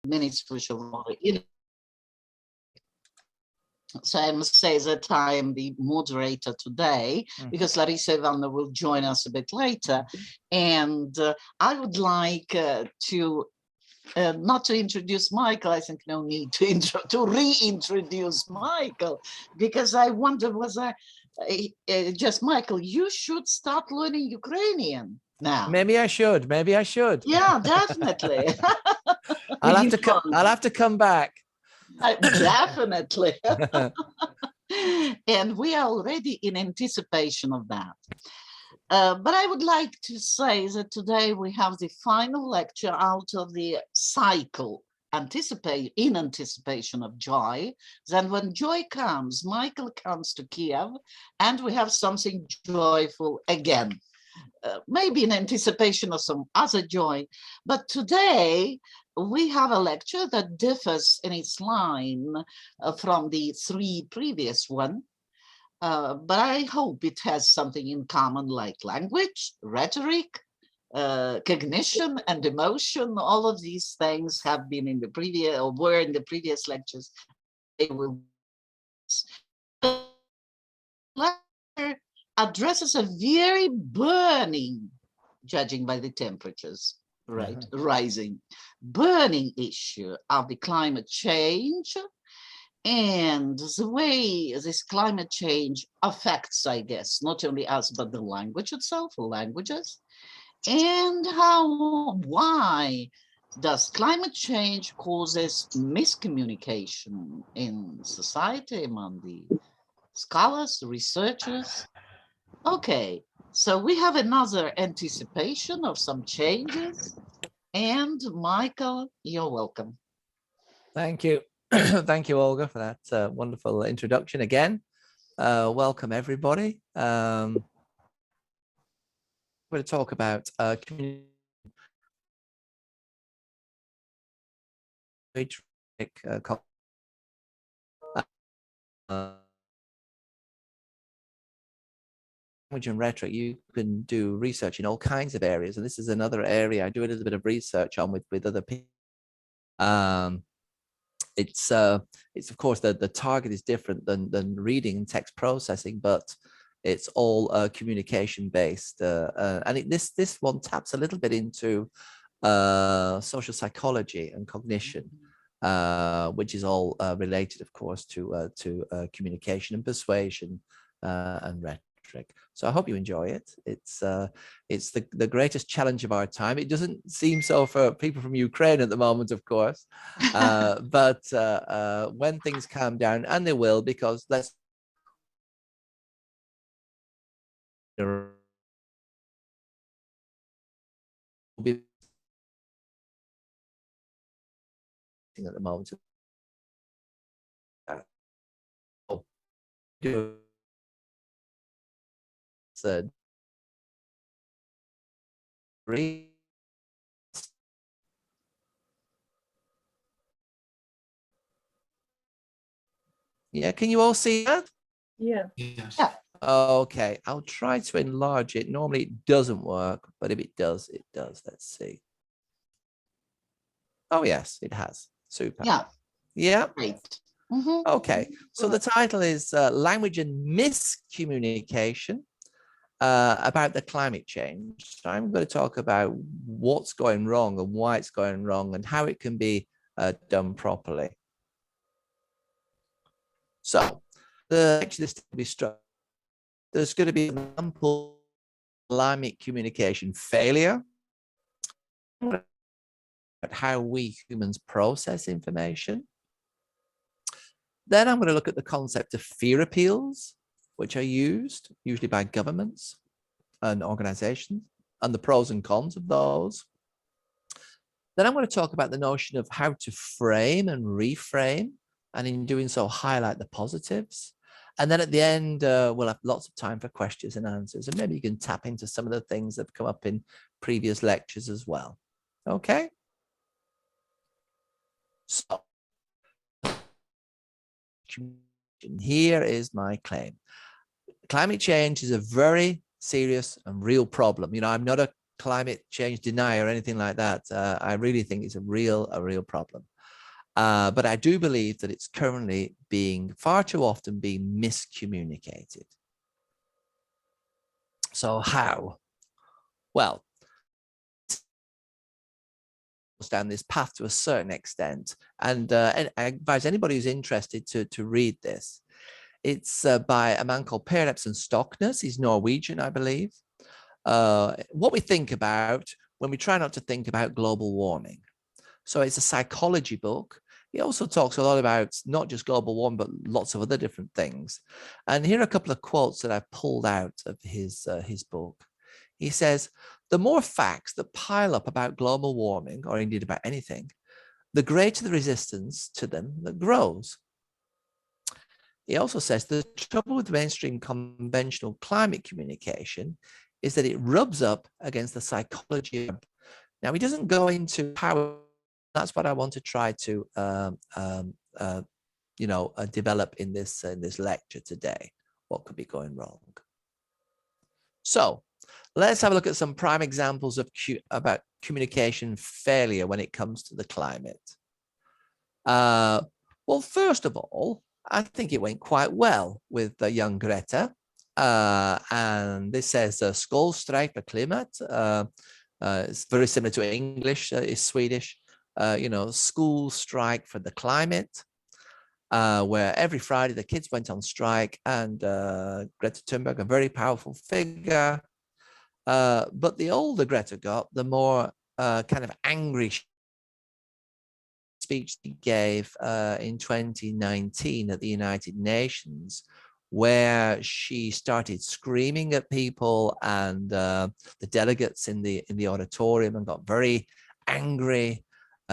minutes for sure. So I must say that I am the moderator today because Larissa Ivana will join us a bit later. And I would like to not to introduce Michael. I think no need to reintroduce Michael, because I wonder whether just Michael, you should start learning Ukrainian now. Maybe I should. Maybe I should. Yeah, definitely. I'll have to come back. Definitely. And we are already in anticipation of that. But I would like to say that today we have the final lecture out of the cycle, in anticipation of joy. Then when joy comes, Michael comes to Kyiv, and we have something joyful again. Maybe in anticipation of some other joy. But today we have a lecture that differs in its line from the three previous ones. But I hope it has something in common, like language, rhetoric, cognition, and emotion. All of these things have been in the previous, or were in the previous lectures. They will addresses a very burning, judging by the temperatures, right, rising, burning issue of the climate change and the way this climate change affects, I guess, not only us, but the language itself, languages, and why does climate change causes miscommunication in society among the scholars, researchers. Okay, so we have another anticipation of some changes. And Michael, you're welcome. Thank you. Thank you, Olga, for that wonderful introduction again. Welcome, everybody. We're going to talk about community. Language and rhetoric, you can do research in all kinds of areas, and this is another area I do a little bit of research on with other people. It's of course the target is different than reading and text processing, but it's all communication based, and this one taps a little bit into social psychology and cognition, which is all related, of course, to communication and persuasion and rhetoric. So I hope you enjoy it. It's the greatest challenge of our time. It doesn't seem so for people from Ukraine at the moment, of course, but when things calm down, and they will, because let's be at the moment. Said yeah, can you all see that? Yeah. Yeah. Okay, I'll try to enlarge it. Normally it doesn't work, but if it does, it does. Let's see. Oh yes, it has. Super. Yeah. Yeah. Great. Okay, so the title is Language and Miscommunication, about the climate change. So I'm going to talk about what's going wrong and why it's going wrong and how it can be done properly. So this to be struck. There's going to be ample climate communication failure, how we humans process information. Then I'm going to look at the concept of fear appeals, which are used usually by governments and organizations, and the pros and cons of those. Then I'm going to talk about the notion of how to frame and reframe, and in doing so, highlight the positives. And then at the end, we'll have lots of time for questions and answers, and maybe you can tap into some of the things that have come up in previous lectures as well. Okay? So, here is my claim. Climate change is a very serious and real problem. You know, I'm not a climate change denier or anything like that. I really think it's a real problem. But I do believe that it's currently far too often being miscommunicated. So how? Well, down this path to a certain extent, and I advise anybody who's interested to read this. It's by a man called Per Epson Stoknes. He's Norwegian, I believe. What we think about when we try not to think about global warming. So it's a psychology book. He also talks a lot about not just global warming, but lots of other different things. And here are a couple of quotes that I've pulled out of his book. He says, the more facts that pile up about global warming, or indeed about anything, the greater the resistance to them that grows. He also says the trouble with mainstream conventional climate communication is that it rubs up against the psychology. Now, he doesn't go into how. That's what I want to try to develop in this lecture today. What could be going wrong? So let's have a look at some prime examples about communication failure when it comes to the climate. Well, first of all, I think it went quite well with young Greta. And this says Skolstrejk för klimat. It's very similar to English, it's Swedish. School strike for the climate, where every Friday the kids went on strike, and Greta Thunberg, a very powerful figure. But the older Greta got, the more kind of angry speech she gave in 2019 at the United Nations, where she started screaming at people and the delegates in the auditorium, and got very angry.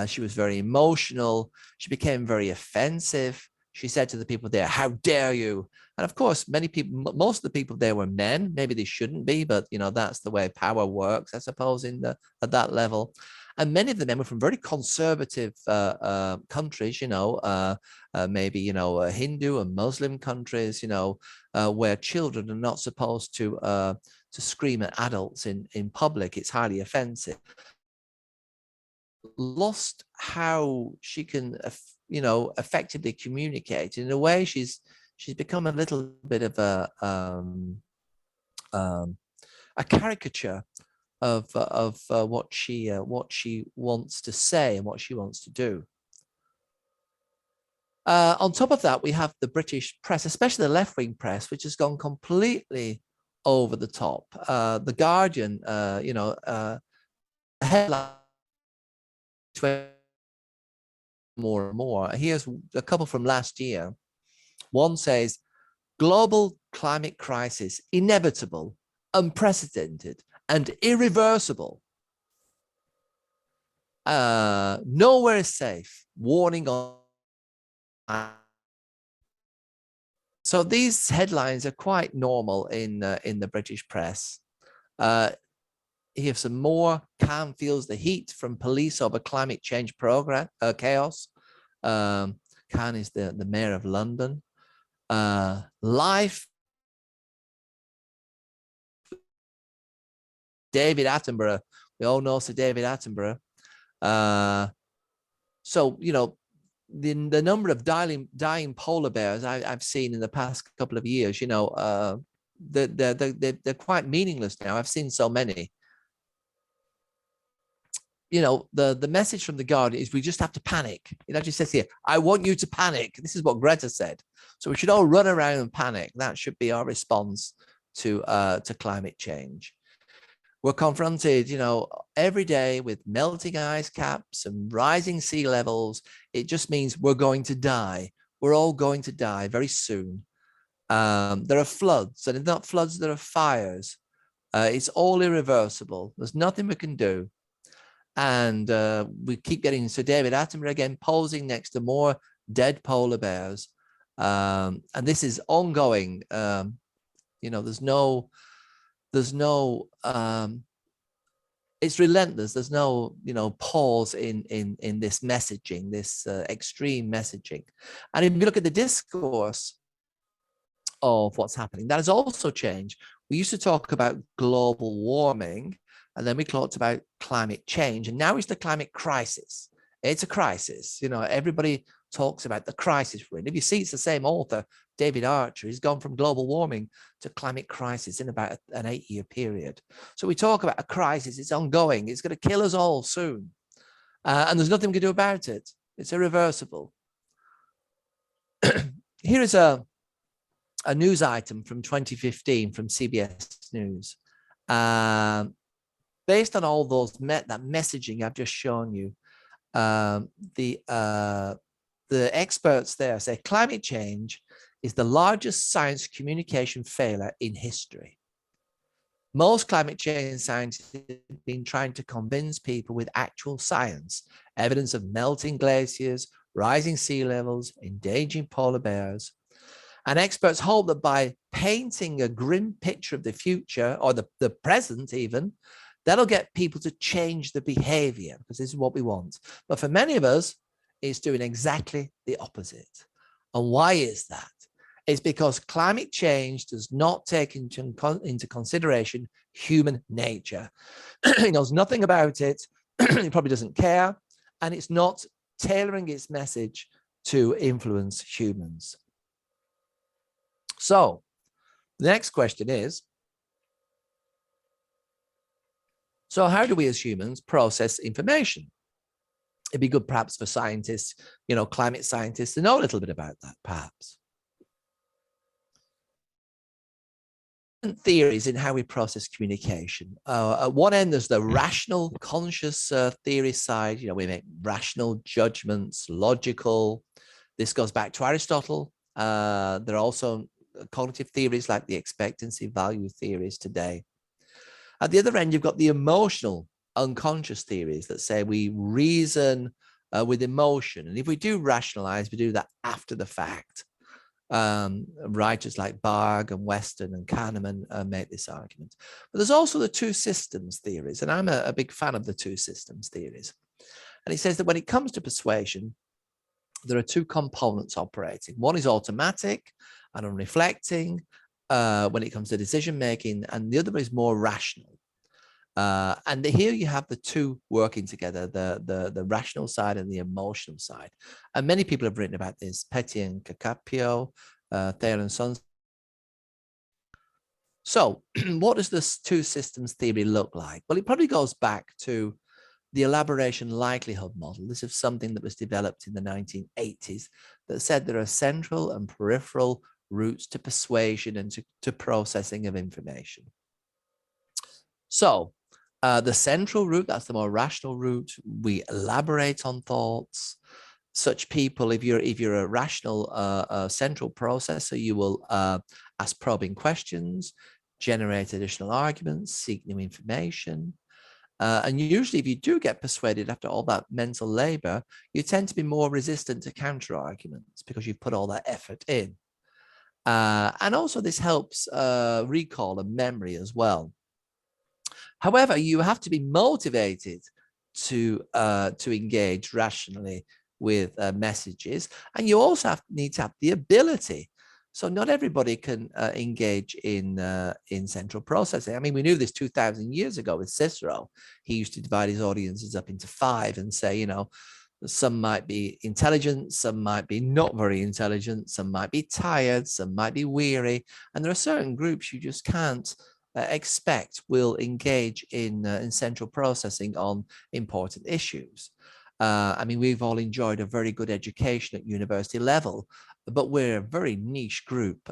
She was very emotional. She became very offensive. She said to the people there, "How dare you?" And of course, many people, most of the people there were men. Maybe they shouldn't be, but that's the way power works, I suppose, at that level. And many of the men were from very conservative countries, maybe Hindu and Muslim countries, where children are not supposed to scream at adults in public. It's highly offensive. Lost how she can effectively communicate. In a way, she's become a little bit of a caricature of what she wants to say and what she wants to do. On top of that, we have the British press, especially the left-wing press, which has gone completely over the top. The Guardian, headline more and more. Here's a couple from last year. One says, global climate crisis, inevitable, unprecedented, and irreversible. Nowhere is safe. Warning on. So these headlines are quite normal in the British press. Here some more. Khan feels the heat from police over climate change program chaos. Khan is the mayor of London. Life. David Attenborough. We all know Sir David Attenborough. So the number of dying polar bears I've seen in the past couple of years, they're quite meaningless now. I've seen so many. The message from the Guardian is we just have to panic. It actually says here, I want you to panic. This is what Greta said. So we should all run around and panic. That should be our response to climate change. We're confronted, every day with melting ice caps and rising sea levels. It just means we're going to die. We're all going to die very soon. There are floods, and if not floods, there are fires. It's all irreversible. There's nothing we can do. And we keep getting Sir David Attenborough again posing next to more dead polar bears. And this is ongoing. There's no it's relentless. There's no pause in this messaging, this extreme messaging. And if you look at the discourse of what's happening, that has also changed. We used to talk about global warming And then we talked about climate change. And now it's the climate crisis. It's a crisis. You know, everybody talks about the crisis we're in. If you see, it's the same author, David Archer. He's gone from global warming to climate crisis in about an 8-year period. So we talk about a crisis. It's ongoing. It's going to kill us all soon. And there's nothing we can do about it. It's irreversible. Here is a news item from 2015 from CBS News. Based on all those that messaging I've just shown you, the experts there say climate change is the largest science communication failure in history. Most climate change scientists have been trying to convince people with actual science, evidence of melting glaciers, rising sea levels, endangering polar bears. And experts hope that by painting a grim picture of the future, or the present even, that'll get people to change the behavior, because this is what we want. But for many of us, it's doing exactly the opposite. And why is that? It's because climate change does not take into consideration human nature. It knows nothing about it. It probably doesn't care. And it's not tailoring its message to influence humans. So the next question is, so how do we as humans process information? It'd be good perhaps for scientists, you know, climate scientists, to know a little bit about that, perhaps. Theories in how we process communication. At one end, there's the rational, conscious theory side. You know, we make rational judgments, logical. This goes back to Aristotle. There are also cognitive theories like the expectancy value theories today. At the other end, you've got the emotional, unconscious theories that say we reason with emotion. And if we do rationalize, we do that after the fact. Writers like Barg and Weston and Kahneman make this argument. But there's also the two systems theories, and I'm a big fan of the two systems theories. And he says that when it comes to persuasion, there are two components operating. One is automatic and unreflecting when it comes to decision making, and the other is more rational. And here you have the two working together, the rational side and the emotional side. And many people have written about this, Petty and Cacapio, Thayer and Sons. So what does this two systems theory look like? Well, it probably goes back to the elaboration likelihood model. This is something that was developed in the 1980s that said there are central and peripheral routes to persuasion and to processing of information. So the central route, that's the more rational route. We elaborate on thoughts. Such people, if you're a rational central processor, you will ask probing questions, generate additional arguments, seek new information. And usually if you do get persuaded after all that mental labor, you tend to be more resistant to counter arguments because you've put all that effort in. And also this helps recall and memory as well. However, you have to be motivated to engage rationally with messages, and you also need to have the ability. So not everybody can engage in central processing. I mean, we knew this 2,000 years ago with Cicero. He used to divide his audiences up into 5 and say, you know, some might be intelligent, some might be not very intelligent, some might be tired, some might be weary, and there are certain groups you just can't expect will engage in central processing on important issues. I mean, we've all enjoyed a very good education at university level, but we're a very niche group.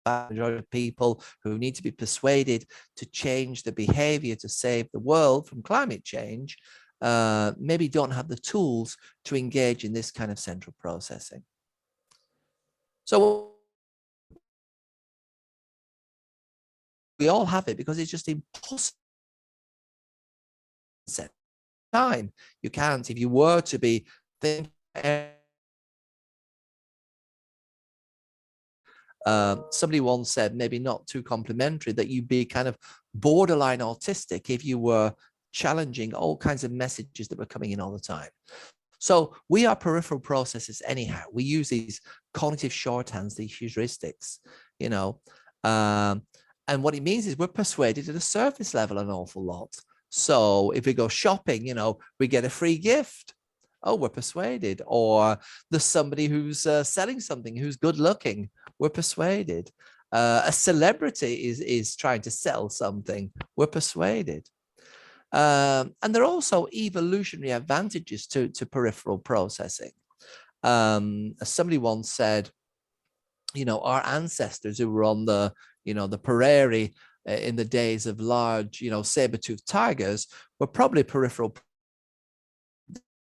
Majority of people who need to be persuaded to change the behavior to save the world from climate change maybe don't have the tools to engage in this kind of central processing. So we all have it because it's just impossible. Time you can't. If you were to be thinking, somebody once said, maybe not too complimentary, that you'd be kind of borderline autistic if you were challenging all kinds of messages that were coming in all the time. So we are peripheral processors anyhow. We use these cognitive shorthands, these heuristics, you know, And what it means is we're persuaded at a surface level an awful lot. So if we go shopping, we get a free gift. Oh, we're persuaded. Or there's somebody who's selling something who's good looking. We're persuaded. A celebrity is trying to sell something. We're persuaded. And there are also evolutionary advantages to peripheral processing. As somebody once said, our ancestors who were on the prairie in the days of large, saber-toothed tigers were probably peripheral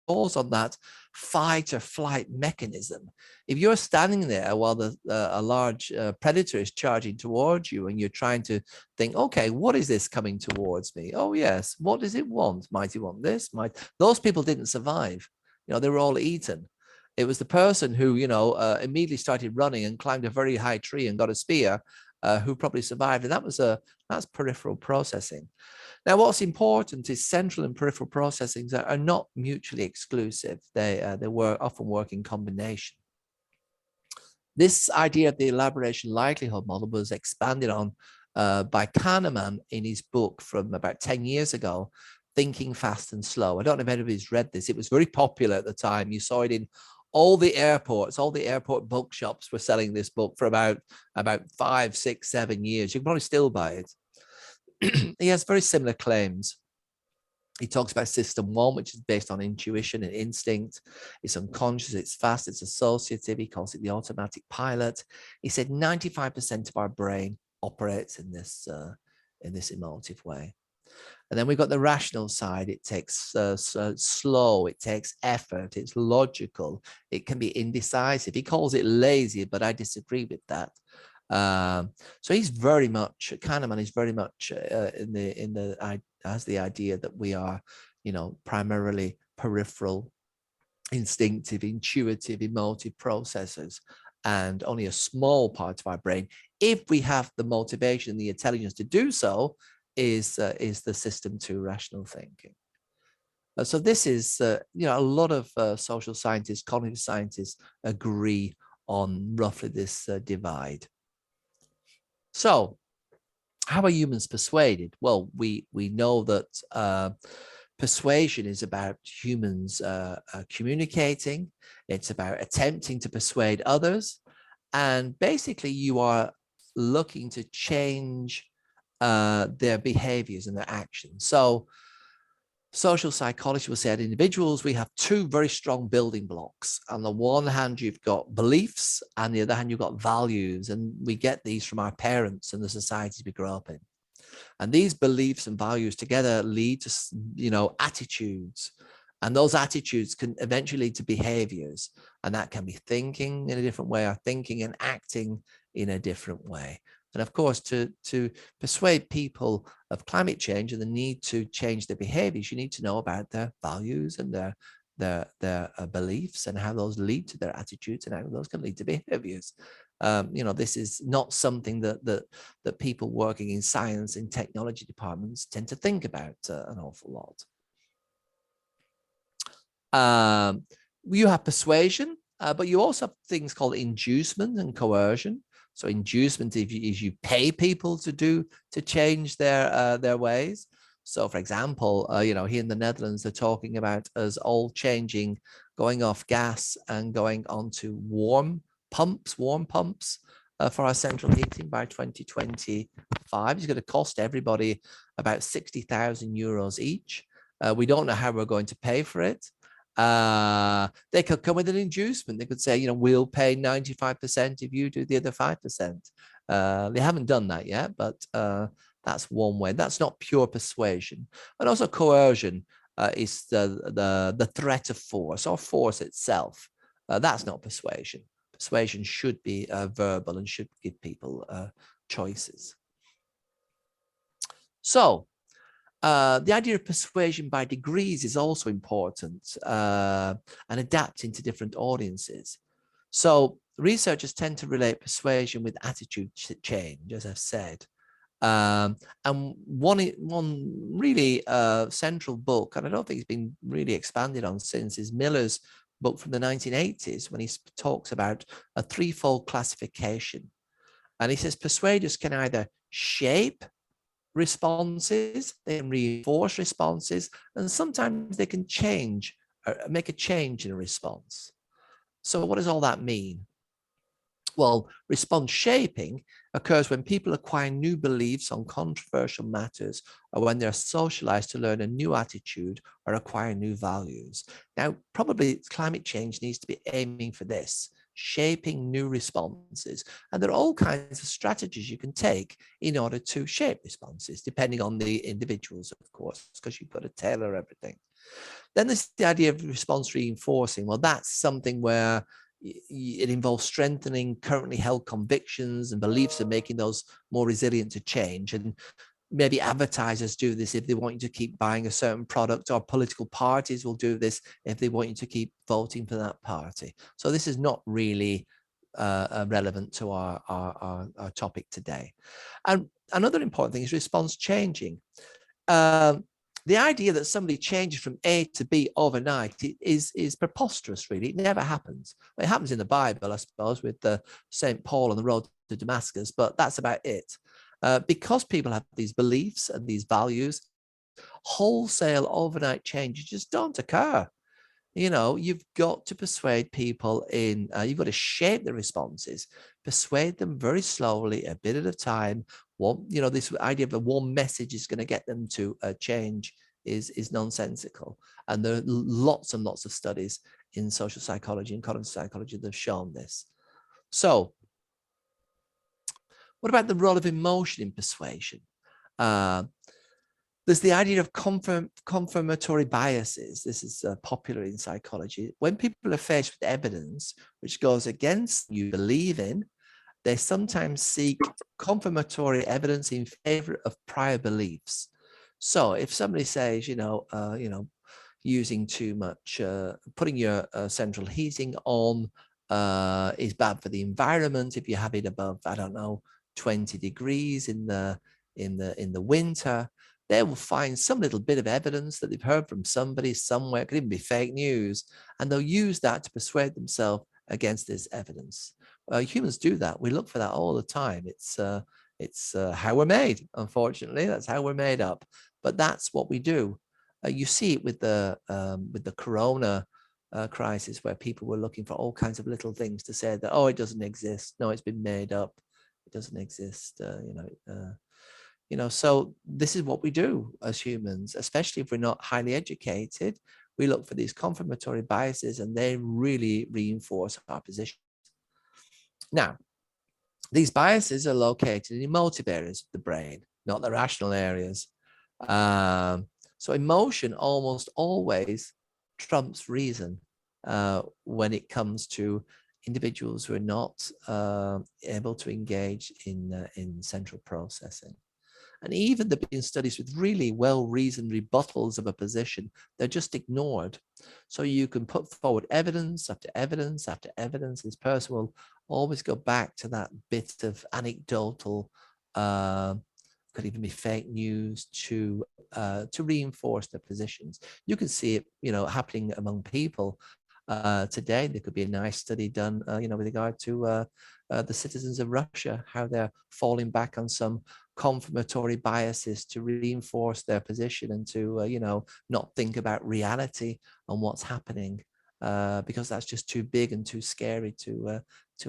on that fight or flight mechanism. If you're standing there while a large predator is charging towards you and you're trying to think, okay, what is this coming towards me? Oh yes, what does it want? Might it want this? Those people didn't survive. They were all eaten. It was the person who, immediately started running and climbed a very high tree and got a spear who probably survived. And that's peripheral processing. Now, what's important is central and peripheral processing are not mutually exclusive. They often work in combination. This idea of the elaboration likelihood model was expanded on by Kahneman in his book from about 10 years ago, Thinking Fast and Slow. I don't know if anybody's read this. It was very popular at the time. You saw it in all the airports, all the airport bookshops were selling this book for about 5, 6, 7 years. You can probably still buy it. He has very similar claims. He talks about system 1, which is based on intuition and instinct. It's unconscious, it's fast, it's associative. He calls it the automatic pilot. He said 95% of our brain operates in this emotive way. And then we've got the rational side. It takes slow, it takes effort, it's logical, it can be indecisive. He calls it lazy, but I disagree with that. So he's very much, Kahneman is very much has the idea that we are, primarily peripheral, instinctive, intuitive, emotive processors, and only a small part of our brain, if we have the motivation and the intelligence to do so, is the system 2 rational thinking. So this is, a lot of social scientists, cognitive scientists agree on roughly this divide. So how are humans persuaded? Well, we know that persuasion is about humans communicating. It's about attempting to persuade others. And basically you are looking to change their behaviors and their actions. So social psychology will say that individuals, we have 2 very strong building blocks. On the one hand, you've got beliefs, and on the other hand, you've got values. And we get these from our parents and the societies we grow up in. And these beliefs and values together lead to, attitudes. And those attitudes can eventually lead to behaviors. And that can be thinking in a different way, or thinking and acting in a different way. And of course, to persuade people of climate change and the need to change their behaviors, you need to know about their values and their beliefs and how those lead to their attitudes and how those can lead to behaviors. This is not something that people working in science and technology departments tend to think about an awful lot. You have persuasion, but you also have things called inducement and coercion. So inducement is you pay people to change their ways. So for example, here in the Netherlands, they're talking about us all changing, going off gas and going onto warm pumps for our central heating by 2025. It's going to cost everybody about 60,000 euros each. We don't know how we're going to pay for it. They could come with an inducement. They could say, we'll pay 95% if you do the other 5%. They haven't done that yet, but that's one way. That's not pure persuasion. And also coercion is the threat of force or force itself. That's not persuasion. Persuasion should be verbal and should give people choices. So the idea of persuasion by degrees is also important and adapting to different audiences. So researchers tend to relate persuasion with attitude change, as I've said. And one really central book, and I don't think it's been really expanded on since, is Miller's book from the 1980s, when he talks about a threefold classification. And he says persuaders can either shape responses, they can reinforce responses, and sometimes they can change or make a change in a response. So what does all that mean? Well, response shaping occurs when people acquire new beliefs on controversial matters, or when they're socialized to learn a new attitude or acquire new values. Now, probably climate change needs to be aiming for this, shaping new responses. And there are all kinds of strategies you can take in order to shape responses, depending on the individuals, of course, because you've got to tailor everything. Then there's the idea of response reinforcing. Well, that's something where it involves strengthening currently held convictions and beliefs and making those more resilient to change. And maybe advertisers do this if they want you to keep buying a certain product, or political parties will do this if they want you to keep voting for that party. So this is not really relevant to our topic today. And another important thing is response changing. The idea that somebody changes from A to B overnight is preposterous, really. It never happens. It happens in the Bible, I suppose, with St. Paul on the road to Damascus, but that's about it. Because people have these beliefs and these values, wholesale overnight changes just don't occur. You know, you've got to persuade people in, you've got to shape the responses, persuade them very slowly, a bit at a time. One, you know, this idea of a one message is going to get them to change is nonsensical. And there are lots and lots of studies in social psychology and cognitive psychology that have shown this. So what about the role of emotion in persuasion? There's the idea of confirmatory biases. This is popular in psychology. When people are faced with evidence which goes against what you believe in, they sometimes seek confirmatory evidence in favor of prior beliefs. So if somebody says, using too much, putting your central heating on is bad for the environment if you have it above, I don't know, 20 degrees in the winter, they will find some little bit of evidence that they've heard from somebody somewhere, it could even be fake news, and they'll use that to persuade themselves against this evidence. Humans do that. We look for that all the time. It's how we're made, unfortunately. That's how we're made up. But that's what we do. You see it with the corona crisis, where people were looking for all kinds of little things to say that, oh, it doesn't exist. No, it's been made up. It doesn't exist. So this is what we do as humans, especially if we're not highly educated. We look for these confirmatory biases, and they really reinforce our position. Now, these biases are located in emotive areas of the brain, not the rational areas. So emotion almost always trumps reason when it comes to individuals who are not able to engage in central processing. And even there have been studies with really well-reasoned rebuttals of a position, they're just ignored. So you can put forward evidence after evidence after evidence. This person will always go back to that bit of anecdotal, could even be fake news, to reinforce their positions. You can see it, happening among people. Today, there could be a nice study done, with regard to the citizens of Russia, how they're falling back on some confirmatory biases to reinforce their position and to, not think about reality and what's happening, because that's just too big and too scary to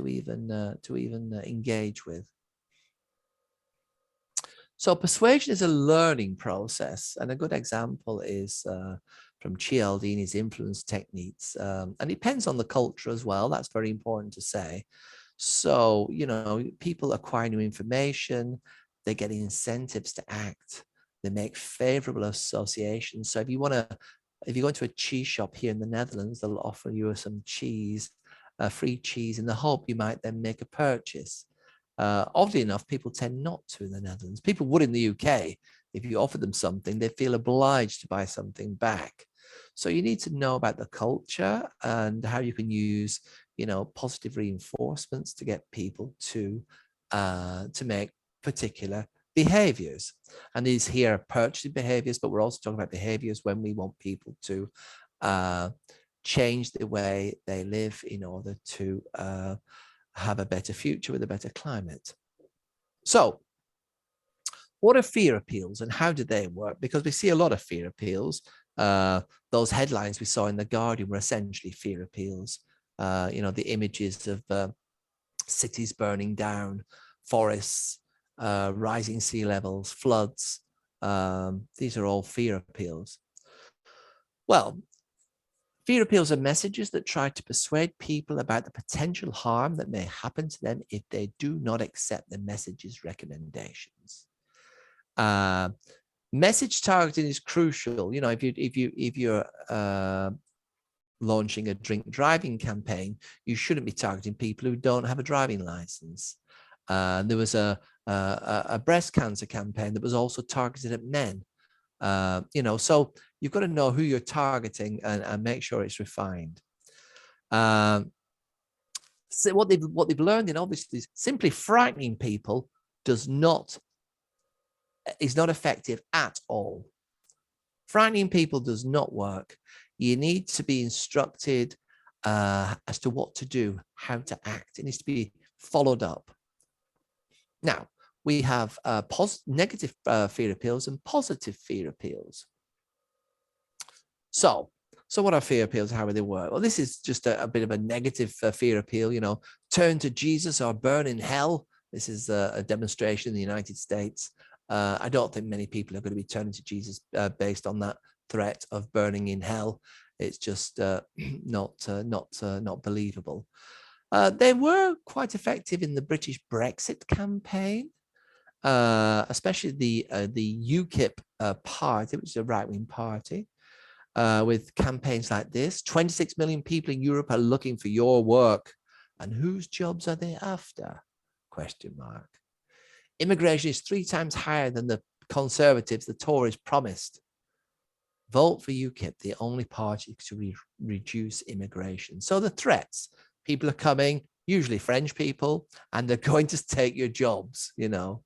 even engage with. So persuasion is a learning process, and a good example is from Cialdini's influence techniques, and it depends on the culture as well. That's very important to say. So, people acquire new information, they get incentives to act, they make favorable associations. So if you go into a cheese shop here in the Netherlands, they'll offer you some cheese, free cheese, in the hope you might then make a purchase. Oddly enough, people tend not to in the Netherlands. People would in the UK. If you offer them something, they feel obliged to buy something back. So you need to know about the culture and how you can use, positive reinforcements to get people to make particular behaviors. And these here are purchasing behaviors, but we're also talking about behaviors when we want people to change the way they live in order to have a better future with a better climate. So What are fear appeals and how do they work? Because we see a lot of fear appeals. Those headlines we saw in The Guardian were essentially fear appeals. You know, the images of cities burning down, forests, rising sea levels, floods. These are all fear appeals. Well, fear appeals are messages that try to persuade people about the potential harm that may happen to them if they do not accept the message's recommendations. Message targeting is crucial. You know, if you're launching a drink driving campaign, you shouldn't be targeting people who don't have a driving license. There was a breast cancer campaign that was also targeted at men. You know, so you've got to know who you're targeting and make sure it's refined. So what they've learned in obviously is simply frightening people is not effective at all. Frightening people does not work. You need to be instructed as to what to do, how to act. It needs to be followed up. Now, we have negative fear appeals and positive fear appeals. So what are fear appeals? How do they work? Well, this is just a bit of a negative fear appeal, you know, turn to Jesus or burn in hell. This is a demonstration in the United States. I don't think many people are going to be turning to Jesus based on that threat of burning in hell. It's just not believable. They were quite effective in the British Brexit campaign, especially the UKIP party, which is a right-wing party, with campaigns like this. 26 million people in Europe are looking for your work, and whose jobs are they after? Question mark. Immigration is 3 times higher than the Conservatives, the Tories promised. Vote for UKIP, the only party to reduce immigration. So the threats, people are coming, usually French people, and they're going to take your jobs, you know.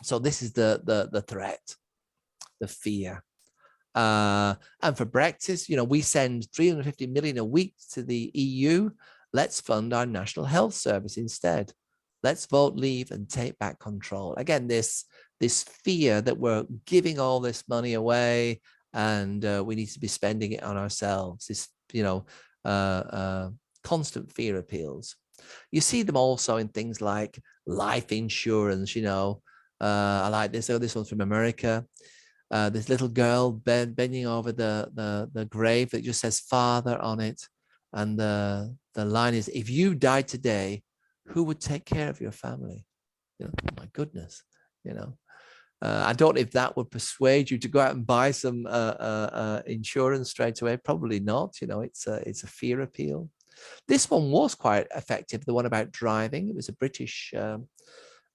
So this is the threat, the fear. And for Brexit, you know, we send 350 million a week to the EU. Let's fund our National Health Service instead. Let's vote leave and take back control. Again, this fear that we're giving all this money away and we need to be spending it on ourselves. This, you know, constant fear appeals. You see them also in things like life insurance. You know, I like this. Oh, this one's from America. This little girl bending over the grave that just says "Father" on it, and the line is, "If you died today, who would take care of your family?" You know, oh my goodness, you know. I don't know if that would persuade you to go out and buy some insurance straight away. Probably not. You know, it's a fear appeal. This one was quite effective. The one about driving. It was a British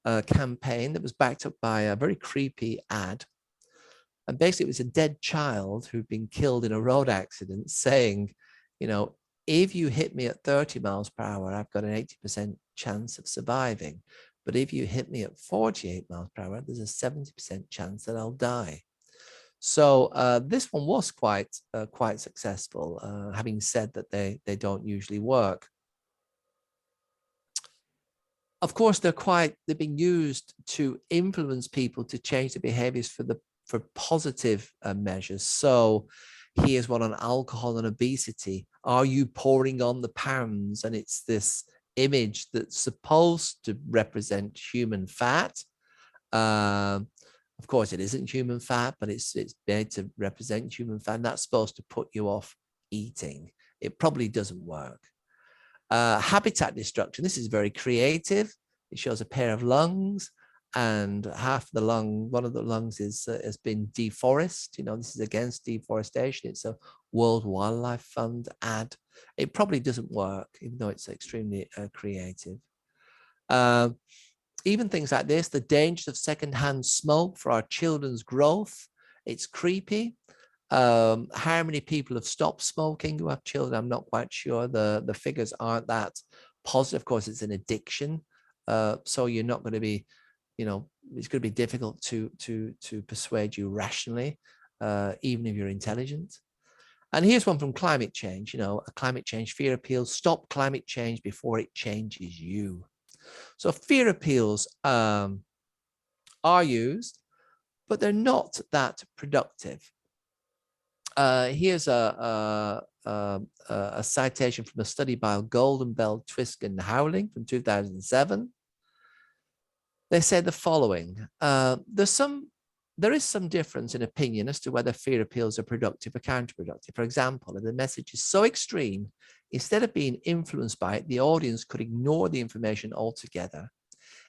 campaign that was backed up by a very creepy ad. And basically, it was a dead child who'd been killed in a road accident saying, you know, if you hit me at 30 miles per hour, I've got an 80% chance of surviving. But if you hit me at 48 miles per hour, there's a 70% chance that I'll die. So this one was quite successful, having said that they don't usually work. Of course, they've been used to influence people to change their behaviors for positive measures. So here's one on alcohol and obesity. Are you pouring on the pounds? And it's this image that's supposed to represent human fat. Of course, it isn't human fat, but it's made to represent human fat. And that's supposed to put you off eating. It probably doesn't work. Habitat destruction. This is very creative. It shows a pair of lungs, and one of the lungs has been deforested. You know, this is against deforestation. It's a World Wildlife Fund ad. It probably doesn't work, even though it's extremely creative. Even things like this, the dangers of secondhand smoke for our children's growth. It's creepy. How many people have stopped smoking who have children? I'm not quite sure. The figures aren't that positive. Of course, it's an addiction. So you're not going to be, you know, it's going to be difficult to persuade you rationally, even if you're intelligent. And here's one from climate change. You know, a climate change fear appeal: stop climate change before it changes you. So fear appeals are used, but they're not that productive. Here's a citation from a study by Goldenbell, Twisk, and Howling from 2007. They said the following: there is some difference in opinion as to whether fear appeals are productive or counterproductive. For example, if the message is so extreme, instead of being influenced by it, the audience could ignore the information altogether.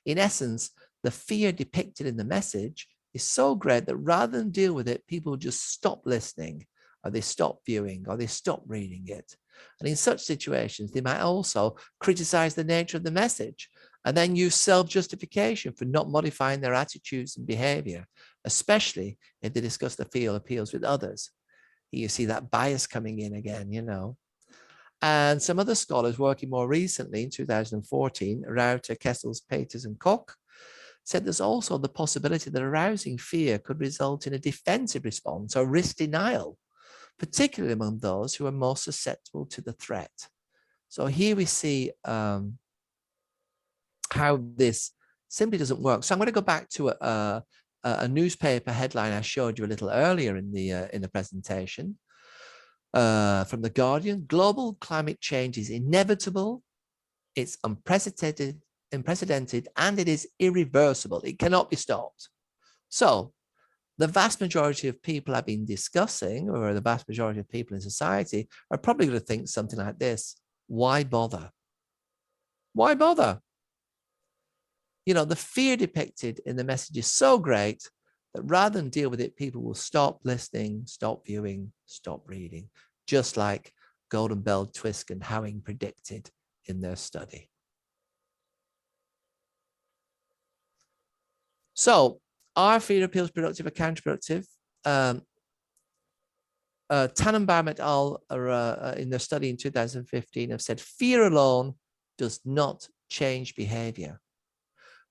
In essence, the fear depicted in the message is so great that rather than deal with it, people just stop listening, or they stop viewing, or they stop reading it. And in such situations, they might also criticize the nature of the message and then use self-justification for not modifying their attitudes and behavior, especially if they discuss the fear appeals with others. You see that bias coming in again, you know. And some other scholars working more recently in 2014, Rauter, Kessels, Peters, and Koch, said there's also the possibility that arousing fear could result in a defensive response or risk denial, particularly among those who are most susceptible to the threat. So here we see how this simply doesn't work. So I'm going to go back to a newspaper headline I showed you a little earlier in the presentation from The Guardian. Global climate change is inevitable, it's unprecedented, and it is irreversible. It cannot be stopped. So the vast majority of people I've been discussing, or the vast majority of people in society, are probably going to think something like this: why bother? Why bother? You know, the fear depicted in the message is so great that rather than deal with it, people will stop listening, stop viewing, stop reading, just like Goldenbell, Twisk, and Howing predicted in their study. So, are fear appeals productive or counterproductive? Tannenbaum et al. In their study in 2015 have said fear alone does not change behavior.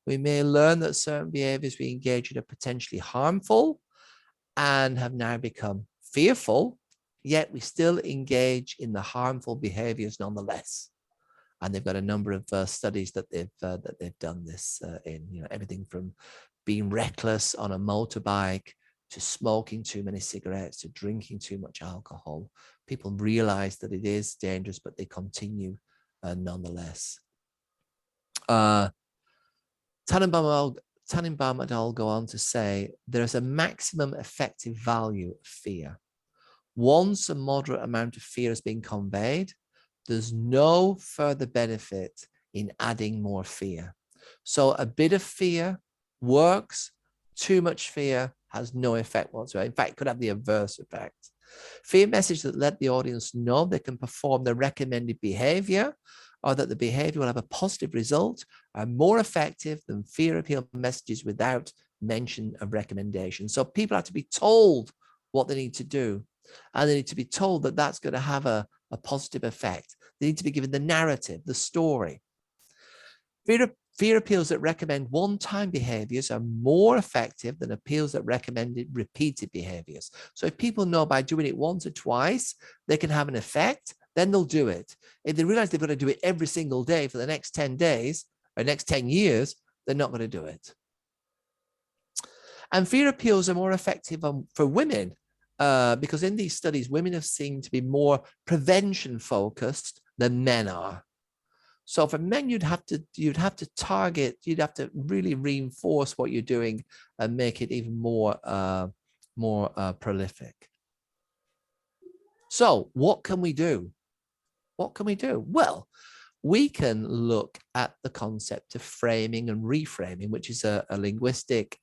We may learn that certain behaviors we engage in are potentially harmful and have now become fearful, yet we still engage in the harmful behaviors nonetheless. And they've got a number of studies that they've done this in, you know, everything from being reckless on a motorbike to smoking too many cigarettes to drinking too much alcohol. People realize that it is dangerous, but they continue nonetheless. Tannenbaum et al. Go on to say there is a maximum effective value of fear. Once a moderate amount of fear has been conveyed, there's no further benefit in adding more fear. So a bit of fear works, too much fear has no effect whatsoever. In fact, it could have the adverse effect. Fear messages that let the audience know they can perform the recommended behavior or that the behavior will have a positive result are more effective than fear appeal messages without mention of recommendation. So people have to be told what they need to do, and they need to be told that that's going to have a positive effect. They need to be given the narrative, the story. Fear appeals that recommend one-time behaviors are more effective than appeals that recommend repeated behaviors. So if people know by doing it once or twice, they can have an effect, then they'll do it. If they realize they've got to do it every single day for the next 10 days or next 10 years, they're not going to do it. And fear appeals are more effective for women because in these studies, women have seemed to be more prevention focused than men are. So for men, you'd have to target, you'd have to really reinforce what you're doing and make it even more prolific. So what can we do? What can we do? Well, we can look at the concept of framing and reframing, which is a linguistic,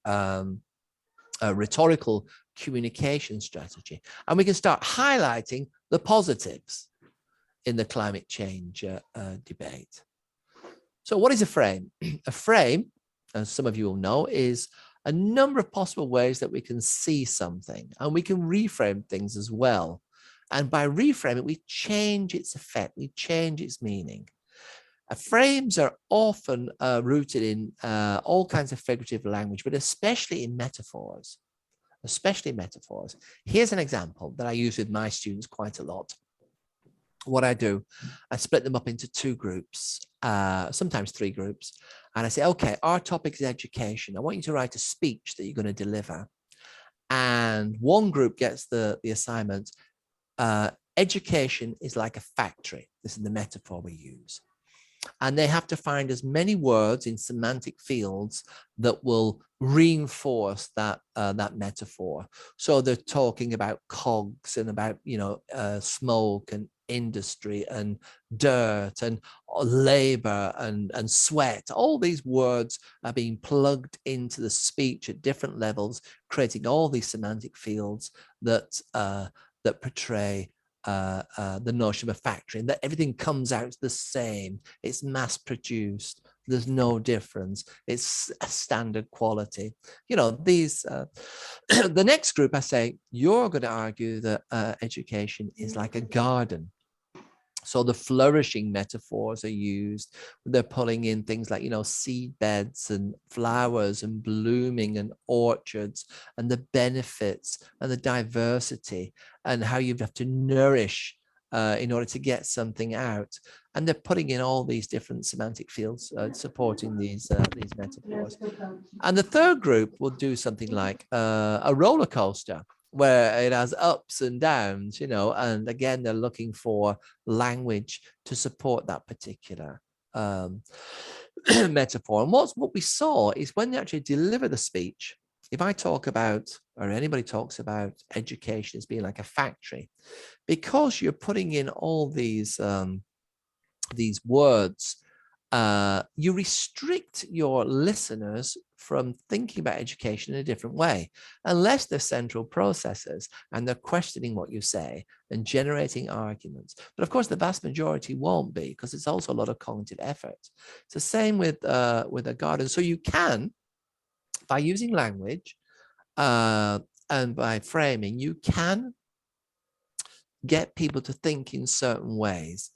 rhetorical communication strategy. And we can start highlighting the positives in the climate change debate. So what is a frame? A frame, as some of you will know, is a number of possible ways that we can see something, and we can reframe things as well. And by reframing, we change its effect, we change its meaning. Frames are often rooted in all kinds of figurative language, but especially in metaphors, Here's an example that I use with my students quite a lot. what I do, I split them up into 2 groups, sometimes 3 groups. And I say, okay, our topic is education. I want you to write a speech that you're going to deliver. And one group gets the assignment, education is like a factory. This is the metaphor we use. And they have to find as many words in semantic fields that will reinforce that that metaphor. So they're talking about cogs and about, you know, smoke and industry and dirt and labor and sweat. All these words are being plugged into the speech at different levels, creating all these semantic fields that that portray the notion of a factory, and that everything comes out the same. It's mass produced. There's no difference. It's a standard quality. You know, these, the next group, I say, you're going to argue that education is like a garden. So the flourishing metaphors are used. They're pulling in things like, you know, seed beds and flowers and blooming and orchards and the benefits and the diversity and how you have to nourish in order to get something out. And they're putting in all these different semantic fields supporting these metaphors. And the third group will do something like a roller coaster, where it has ups and downs, you know, and again, they're looking for language to support that particular metaphor. And what we saw is when they actually deliver the speech, if I talk about, or anybody talks about education as being like a factory, because you're putting in all these words, you restrict your listeners from thinking about education in a different way, unless they're central processors and they're questioning what you say and generating arguments. But of course, the vast majority won't be, because it's also a lot of cognitive effort. It's the same with a garden. So you can, by using language and by framing, you can get people to think in certain ways.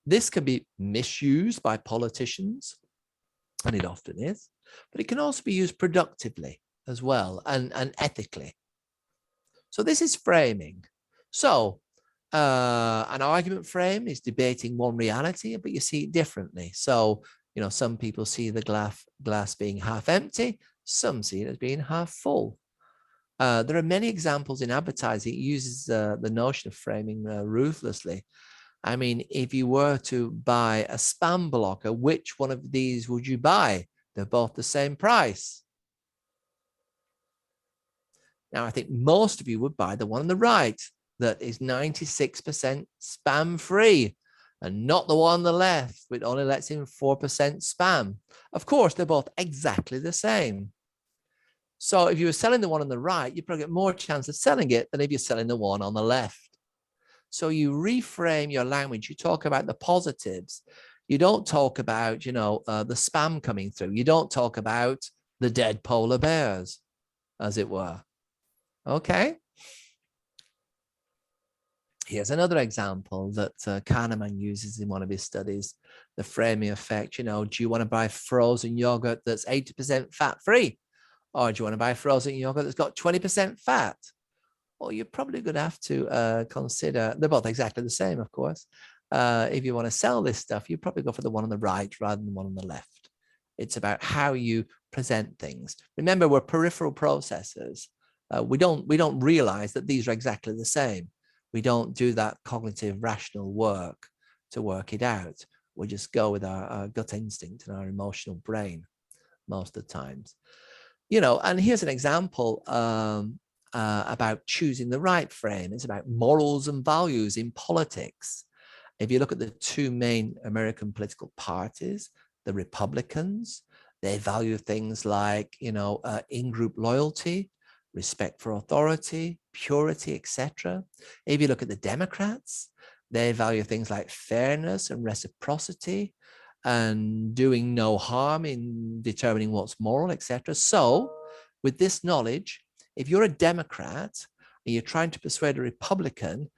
This can be misused by politicians, and it often is, but it can also be used productively as well and ethically. So this is framing. So an argument frame is debating one reality, but you see it differently. So, you know, some people see the glass being half empty, some see it as being half full. There are many examples in advertising. It uses the notion of framing ruthlessly. I mean, if you were to buy a spam blocker, which one of these would you buy? They're both the same price. Now, I think most of you would buy the one on the right that is 96% spam free, and not the one on the left, which only lets in 4% spam. Of course, they're both exactly the same. So if you were selling the one on the right, you probably get more chance of selling it than if you're selling the one on the left. So you reframe your language. You talk about the positives. You don't talk about, you know, the spam coming through. You don't talk about the dead polar bears, as it were. Okay. Here's another example that Kahneman uses in one of his studies, the framing effect. You know, do you want to buy frozen yogurt that's 80% fat-free? Or do you want to buy frozen yogurt that's got 20% fat? Well, you're probably going to have to consider, they're both exactly the same, of course. If you want to sell this stuff, you probably go for the one on the right rather than the one on the left. It's about how you present things. Remember, we're peripheral processors. We don't realize that these are exactly the same. We don't do that cognitive rational work to work it out. We just go with our gut instinct and our emotional brain most of the times. You know, and here's an example about choosing the right frame. It's about morals and values in politics. If you look at the two main American political parties, the Republicans, they value things like, you know, in-group loyalty, respect for authority, purity, etc. If you look at the Democrats, they value things like fairness and reciprocity and doing no harm in determining what's moral, etc. So with this knowledge, if you're a Democrat and you're trying to persuade a Republican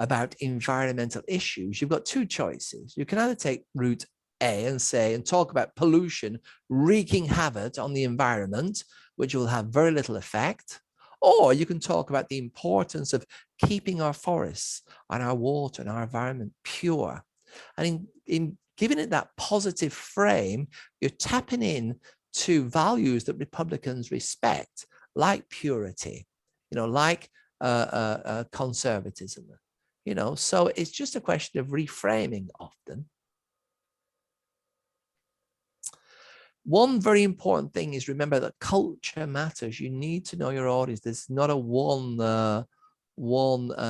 about environmental issues, you've got two choices. You can either take route A and talk about pollution wreaking havoc on the environment, which will have very little effect, or you can talk about the importance of keeping our forests and our water and our environment pure. And in giving it that positive frame, you're tapping in to values that Republicans respect, like purity, like conservatism, so it's just a question of reframing often. One very important thing is remember that culture matters. You need to know your audience. There's not a one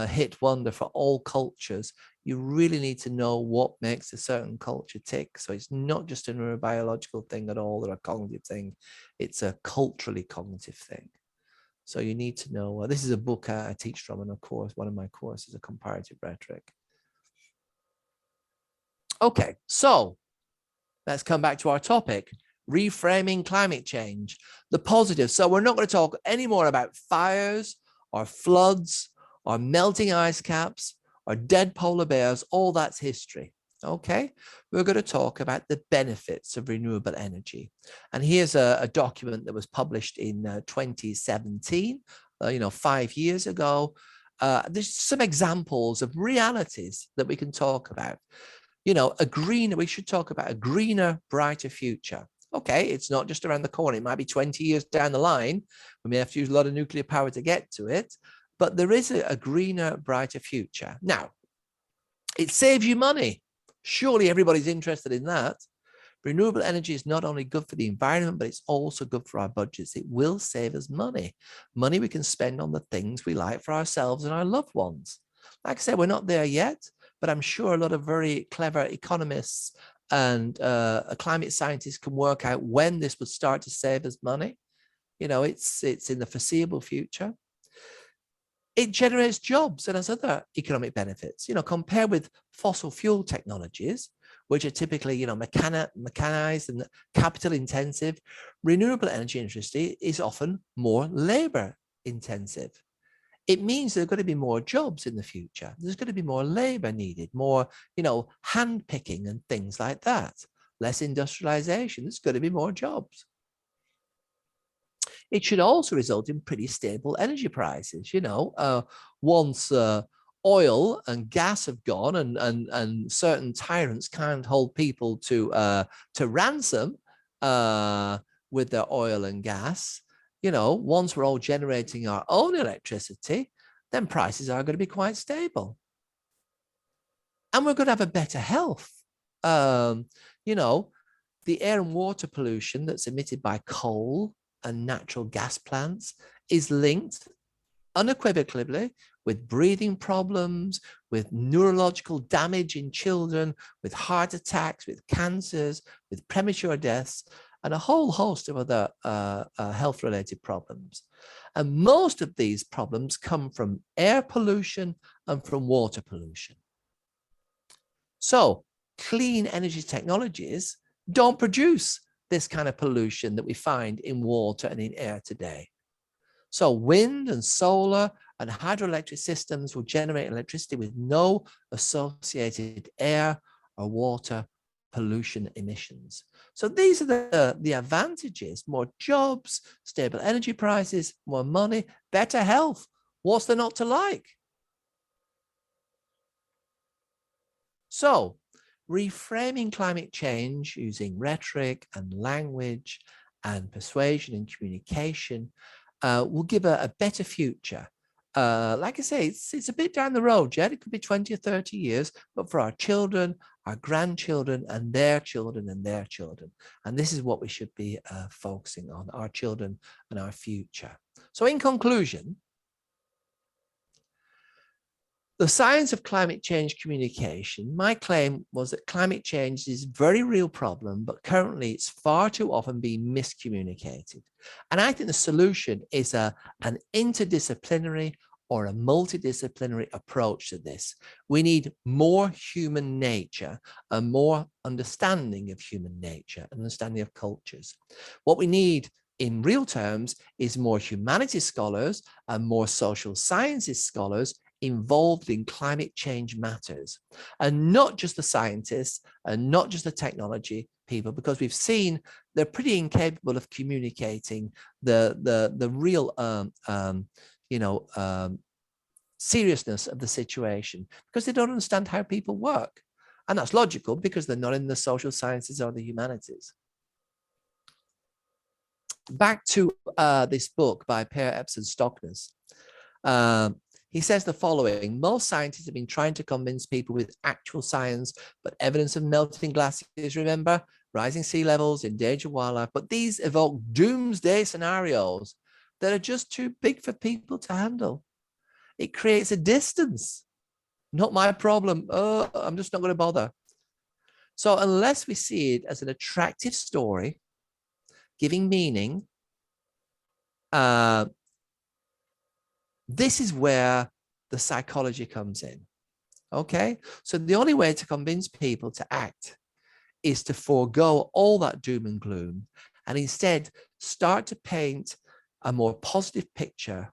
hit wonder for all cultures. You really need to know what makes a certain culture tick. So it's not just a neurobiological thing at all or a cognitive thing. It's a culturally cognitive thing. So you need to know, this is a book I teach from, and of course, one of my courses, a comparative rhetoric. Okay, so let's come back to our topic, reframing climate change, the positive. So we're not going to talk anymore about fires or floods or melting ice caps or dead polar bears. All that's history. Okay, we're going to talk about the benefits of renewable energy. And here's a document that was published in 2017, 5 years ago. There's some examples of realities that we can talk about. We should talk about a greener, brighter future. Okay, it's not just around the corner. It might be 20 years down the line. We may have to use a lot of nuclear power to get to it, but there is a greener, brighter future. Now, it saves you money. Surely everybody's interested in that. Renewable energy is not only good for the environment, but it's also good for our budgets. It will save us money. Money we can spend on the things we like for ourselves and our loved ones. Like I said, we're not there yet, but I'm sure a lot of very clever economists and climate scientists can work out when this would start to save us money. It's in the foreseeable future. It generates jobs and has other economic benefits. Compared with fossil fuel technologies, which are typically, mechanized and capital intensive, renewable energy industry is often more labor intensive. It means there are going to be more jobs in the future. There's going to be more labor needed, more, hand picking and things like that. Less industrialization. There's going to be more jobs. It should also result in pretty stable energy prices. Once oil and gas have gone and certain tyrants can't hold people to ransom with their oil and gas, once we're all generating our own electricity, then prices are going to be quite stable. And we're going to have a better health. The air and water pollution that's emitted by coal and natural gas plants is linked unequivocally with breathing problems, with neurological damage in children, with heart attacks, with cancers, with premature deaths, and a whole host of other health-related problems. And most of these problems come from air pollution and from water pollution. So clean energy technologies don't produce this kind of pollution that we find in water and in air today. So wind and solar and hydroelectric systems will generate electricity with no associated air or water pollution emissions. So these are the advantages: more jobs, stable energy prices, more money, better health. What's there not to like? So reframing climate change using rhetoric and language and persuasion and communication will give a better future. Like I say, it's a bit down the road yet. It could be 20 or 30 years, but for our children, our grandchildren, and their children and their children. And this is what we should be focusing on, our children and our future. So in conclusion, the science of climate change communication, my claim was that climate change is a very real problem, but currently it's far too often being miscommunicated. And I think the solution is an interdisciplinary or a multidisciplinary approach to this. We need more human nature and more understanding of human nature and understanding of cultures. What we need in real terms is more humanities scholars and more social sciences scholars involved in climate change matters, and not just the scientists and not just the technology people, because we've seen they're pretty incapable of communicating the real seriousness of the situation because they don't understand how people work. And that's logical because they're not in the social sciences or the humanities. Back to this book by Per Epson Stocknes. He says the following: most scientists have been trying to convince people with actual science, but evidence of melting glaciers, remember, rising sea levels, endangered wildlife, but these evoke doomsday scenarios that are just too big for people to handle. It creates a distance. Not my problem. Oh, I'm just not going to bother. So unless we see it as an attractive story, giving meaning, this is where the psychology comes in. Okay, so the only way to convince people to act is to forego all that doom and gloom and instead start to paint a more positive picture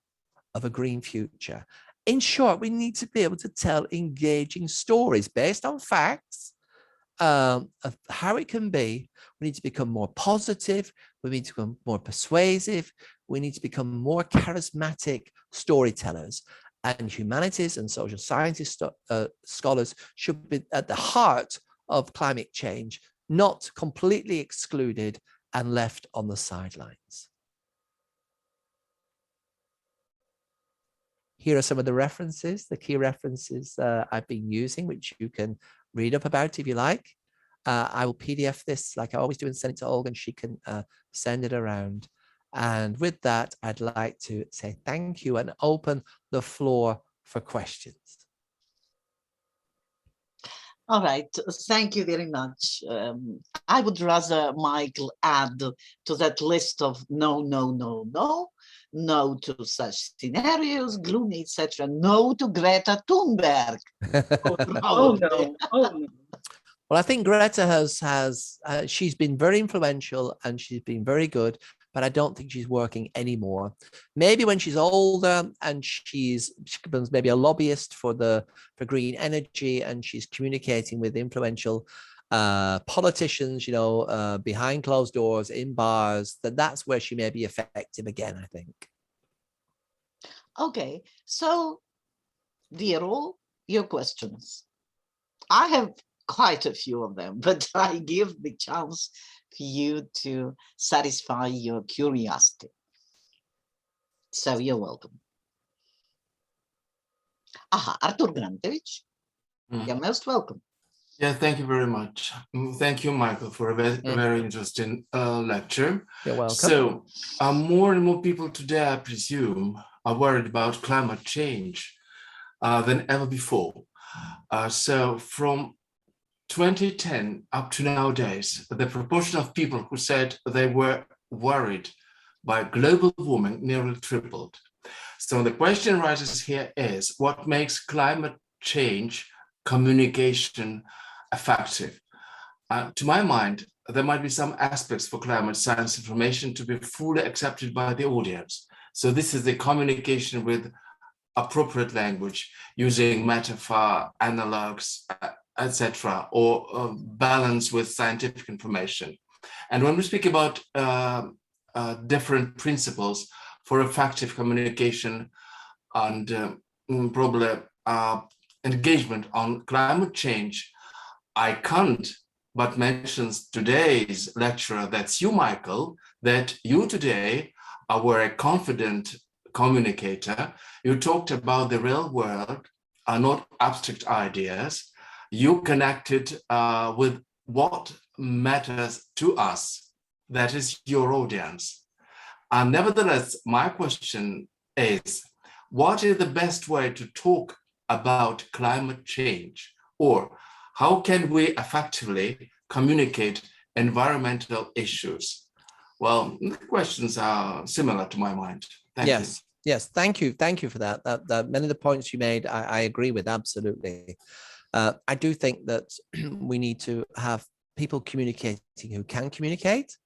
of a green future. In short, we need to be able to tell engaging stories based on facts of how it can be. We need to become more positive. We need to become more persuasive. We need to become more charismatic storytellers. And humanities and social sciences scholars should be at the heart of climate change, not completely excluded and left on the sidelines. Here are some of the references, the key references I've been using, which you can read up about if you like. I will PDF this like I always do and send it to Olga, and she can send it around. And with that, I'd like to say thank you and open the floor for questions. All right, thank you very much. I would rather, Michael, add to that list of no, no, no, no, no to such scenarios, gloomy, etc. No to Greta Thunberg. Oh no, oh no. Well, I think Greta has she's been very influential and she's been very good, but I don't think she's working anymore. Maybe when she's older and she becomes maybe a lobbyist for green energy and she's communicating with influential politicians, you know, behind closed doors in bars, that's where she may be effective again, I think. Okay, so dear all, your questions. I have quite a few of them, but I give the chance for you to satisfy your curiosity. So you're welcome. Aha, Artur Grantovich, you're most welcome. Yeah, thank you very much. Thank you, Michael, for a very interesting lecture. You're welcome. So more and more people today, I presume, are worried about climate change than ever before. So from 2010 up to nowadays, the proportion of people who said they were worried by global warming nearly tripled. So the question arises here is, what makes climate change communication effective? To my mind, there might be some aspects for climate science information to be fully accepted by the audience. So this is the communication with appropriate language, using metaphor, analogs, etc., or balance with scientific information. And when we speak about different principles for effective communication and probably engagement on climate change, I can't but mention today's lecturer, that's you, Michael, that you today were a confident communicator. You talked about the real world, not abstract ideas. You connected with what matters to us, that is your audience. And nevertheless, my question is, what is the best way to talk about climate change? Or how can we effectively communicate environmental issues? Well, the questions are similar to my mind. Thank you. Yes, thank you for that. Many of the points you made, I agree with, absolutely. I do think that we need to have people communicating who can communicate,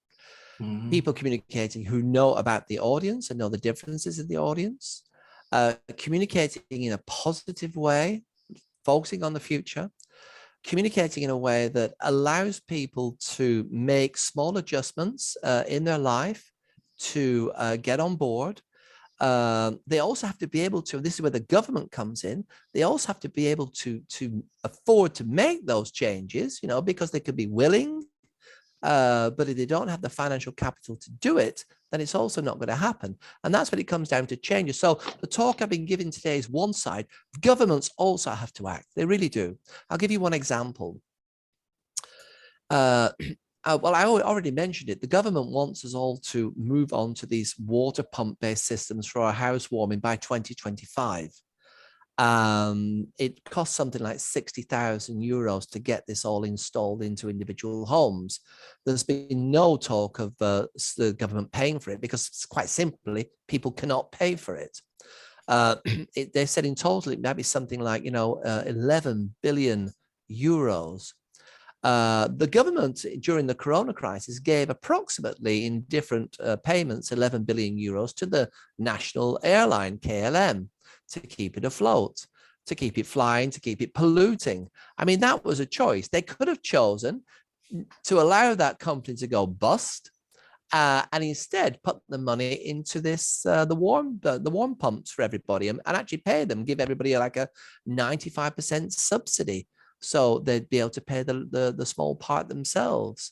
people communicating who know about the audience and know the differences in the audience, communicating in a positive way, focusing on the future, communicating in a way that allows people to make small adjustments in their life to get on board, they also have to be able to, this is where the government comes in, they also have to be able to afford to make those changes, because they could be willing, but if they don't have the financial capital to do it, then it's also not going to happen. And that's when it comes down to changes. So the talk I've been giving today is one side. Governments also have to act. They really do. I'll give you one example. Well, I already mentioned it. The government wants us all to move on to these water pump-based systems for our housewarming by 2025. It costs something like 60,000 euros to get this all installed into individual homes. There's been no talk of the government paying for it because, quite simply, people cannot pay for it. They said in total it might be something like 11 billion euros. The government during the corona crisis gave approximately in different payments 11 billion euros to the national airline KLM to keep it afloat, to keep it flying, to keep it polluting. I mean, that was a choice. They could have chosen to allow that company to go bust and instead put the money into this, the warm pumps for everybody and actually pay them, give everybody like a 95% subsidy. So they'd be able to pay the small part themselves.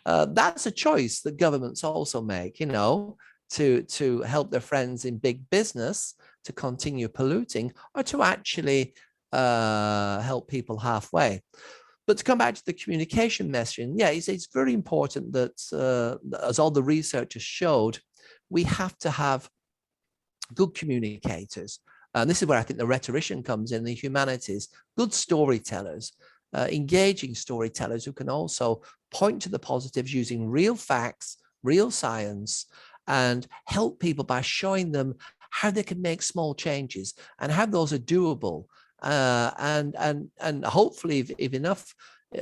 That's a choice that governments also make, to help their friends in big business to continue polluting, or to actually help people halfway. But to come back to the communication messaging, yeah, it's very important that, as all the research has showed, we have to have good communicators. And this is where I think the rhetorician comes in, the humanities, good storytellers, engaging storytellers who can also point to the positives using real facts, real science, and help people by showing them how they can make small changes and how those are doable. And hopefully, if enough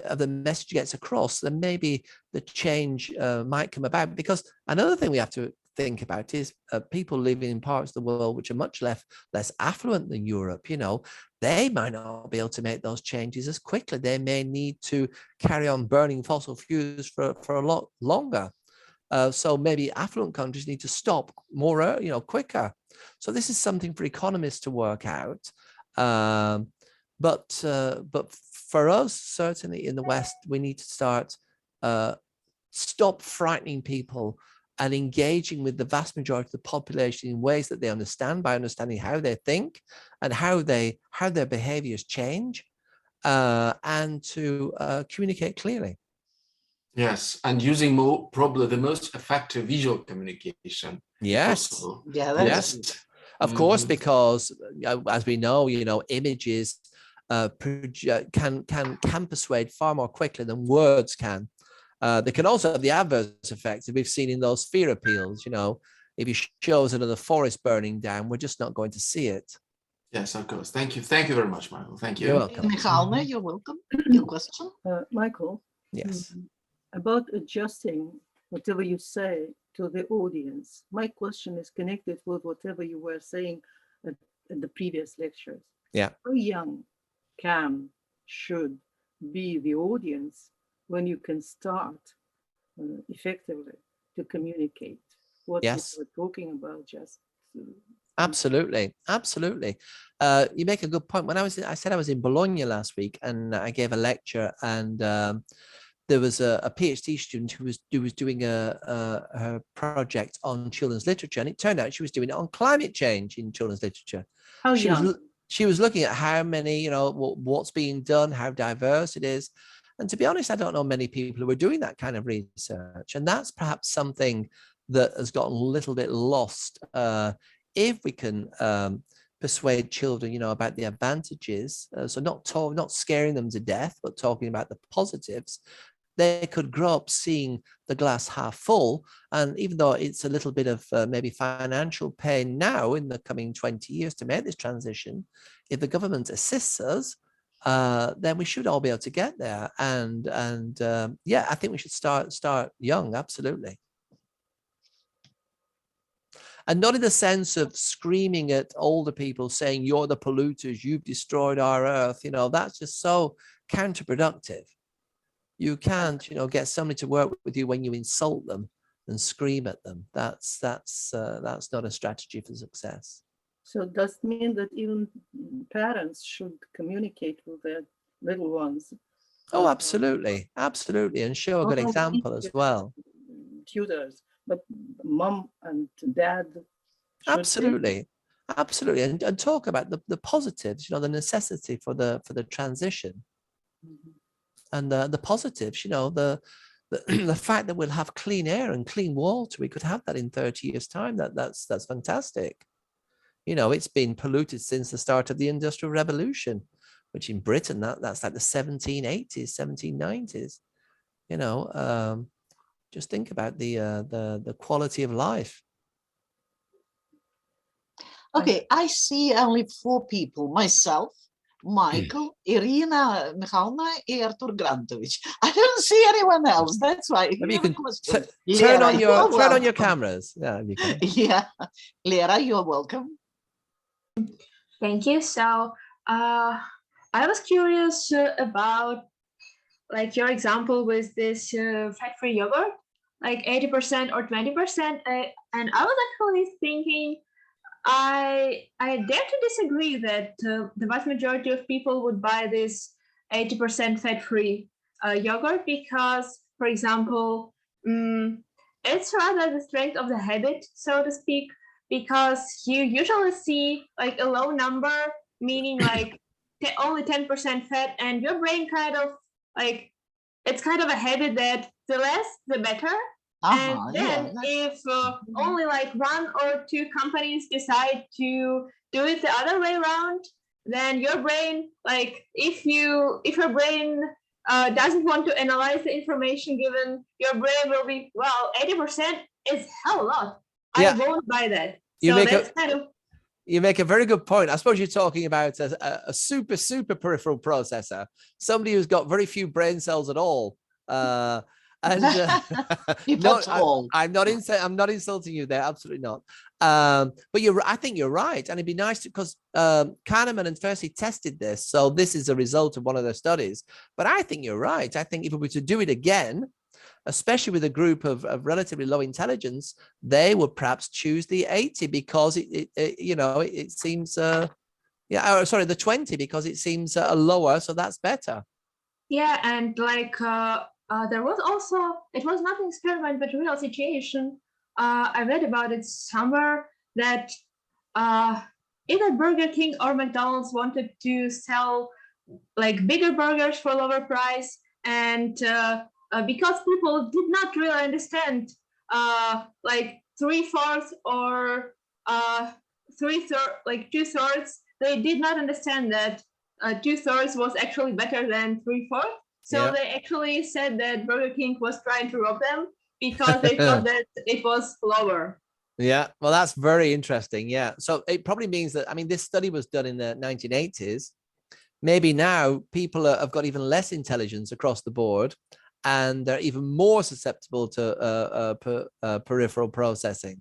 of the message gets across, then maybe the change might come about. Because another thing we have to think about is people living in parts of the world which are much less affluent than Europe. They might not be able to make those changes as quickly. They may need to carry on burning fossil fuels for a lot longer. So maybe affluent countries need to stop more, quicker. So this is something for economists to work out. But for us, certainly in the West, we need to stop frightening people and engaging with the vast majority of the population in ways that they understand, by understanding how they think and how their behaviors change, and to communicate clearly. Yes, and using probably the most effective visual communication. Yes. Possible. Yeah, yes. Of course, because as we know, images can persuade far more quickly than words can. They can also have the adverse effects that we've seen in those fear appeals. If you show us another forest burning down, we're just not going to see it. Yes, of course. Thank you. Thank you very much, Michael. Thank you. You're welcome. Michael, you're welcome. Your question? Michael. Yes. About adjusting whatever you say to the audience. My question is connected with whatever you were saying at the previous lectures. Yeah. How young should be the audience when you can start effectively to communicate what you were talking about just? Absolutely. You make a good point. When I said I was in Bologna last week, and I gave a lecture, and there was a PhD student who was doing her project on children's literature, and it turned out she was doing it on climate change in children's literature. How young? She was looking at how many, what's being done, how diverse it is. And to be honest, I don't know many people who are doing that kind of research. And that's perhaps something that has gotten a little bit lost. If we can persuade children, about the advantages, so not scaring them to death, but talking about the positives, they could grow up seeing the glass half full. And even though it's a little bit of maybe financial pain now in the coming 20 years to make this transition, if the government assists us, then we should all be able to get there. And yeah, I think we should start young, absolutely. And not in the sense of screaming at older people saying, you're the polluters, you've destroyed our earth. That's just so counterproductive. You can't, get somebody to work with you when you insult them. and scream at them. That's not a strategy for success. So does it mean that even parents should communicate with their little ones? Oh, absolutely, absolutely, and show a good example as well. Tutors, but mom and dad. Absolutely, absolutely, and talk about the positives. You know, the necessity for the transition, and the positives. You know, the fact that we'll have clean air and clean water. We could have that in 30 years' time. That's fantastic. You know, it's been polluted since the start of the Industrial Revolution, which in Britain, that's like the 1780s, 1790s. You know, just think about the quality of life. Okay, I see only 4 people: myself, Michael, Irina Michalna, and Artur Grantovic. I don't see anyone else. That's why. Maybe you can Lera, turn on your cameras. Yeah, you can. Yeah, Lera, you're welcome. Thank you. So I was curious about like your example with this fat-free yogurt, like 80% or 20%. And I was actually thinking, I dare to disagree that the vast majority of people would buy this 80% fat-free yogurt because, for example, it's rather the strength of the habit, so to speak, because you usually see like a low number, meaning like only 10% fat, and your brain kind of like, it's kind of a habit that the less, the better. And then if only like 1 or 2 companies decide to do it the other way around, then your brain, like if your brain doesn't want to analyze the information given, your brain will be, well, 80% is hell a lot. I won't buy that. You make a very good point. I suppose you're talking about a super peripheral processor, somebody who's got very few brain cells at all. And I'm not insulting you there, absolutely not. But I think you're right, and it'd be nice to, because Kahneman and Fersey tested this, so this is a result of one of their studies. But I think you're right. I think if we were to do it again, especially with a group of relatively low intelligence, they would perhaps choose the 80 because it seems the 20 because it seems lower, so that's better. Yeah, and like there was also, it was not an experiment but a real situation. I read about it somewhere that either Burger King or McDonald's wanted to sell like bigger burgers for lower price, and because people did not really understand like 3/4 or 2/3, they did not understand that 2/3 was actually better than 3/4. So they actually said that Burger King was trying to rob them because they thought that it was lower. Yeah, well, that's very interesting. Yeah, so it probably means that, I mean, this study was done in the 1980s. Maybe now people have got even less intelligence across the board, and they're even more susceptible to peripheral processing.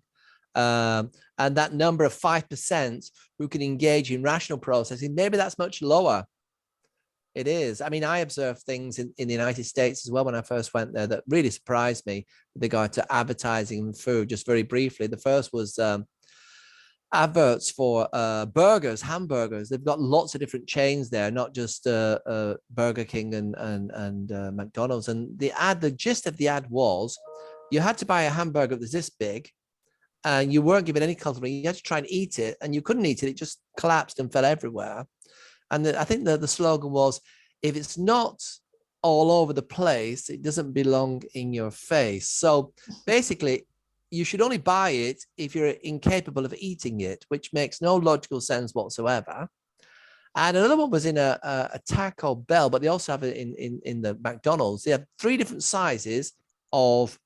And that number of 5% who can engage in rational processing, maybe that's much lower. It is. I mean, I observed things in the United States as well when I first went there that really surprised me with regard to advertising and food. Just very briefly, the first was adverts for burgers, hamburgers. They've got lots of different chains there, not just Burger King and McDonald's. And the gist of the ad was you had to buy a hamburger that was this big, and you weren't given any cutlery. You had to try and eat it, and you couldn't eat it. It just collapsed and fell everywhere. And I think the slogan was, if it's not all over the place, it doesn't belong in your face. So basically, you should only buy it if you're incapable of eating it, which makes no logical sense whatsoever. And another one was in a Taco Bell, but they also have it in the McDonald's. They have 3 different sizes of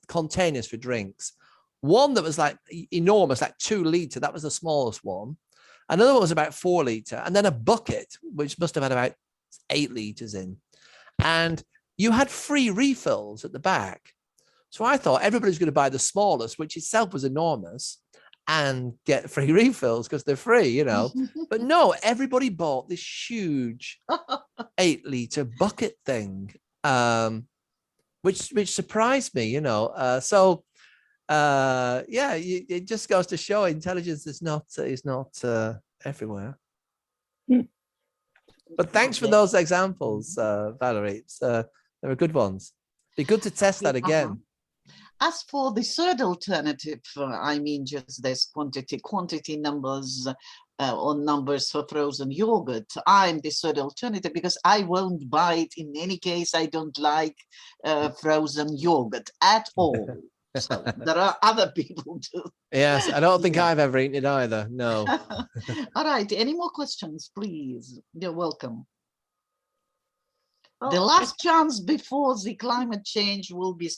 containers for drinks. One that was like enormous, like 2 liter. That was the smallest one. Another one was about 4 liter, and then a bucket, which must have had about 8 liters in. And you had free refills at the back. So I thought everybody's going to buy the smallest, which itself was enormous, and get free refills because they're free, you know. But no, everybody bought this huge 8 liter bucket thing, which surprised me, you know. Yeah, it just goes to show intelligence is not everywhere. But thanks for those examples, Valerie. They were good ones. Be good to test that again. As for the third alternative, I mean, just this quantity numbers or numbers for frozen yogurt. I'm the third alternative because I won't buy it in any case. I don't like frozen yogurt at all. So there are other people too. Yes, I don't think I've ever eaten it either. No. All right. Any more questions, please? You're welcome. Oh, the last chance before the climate change will be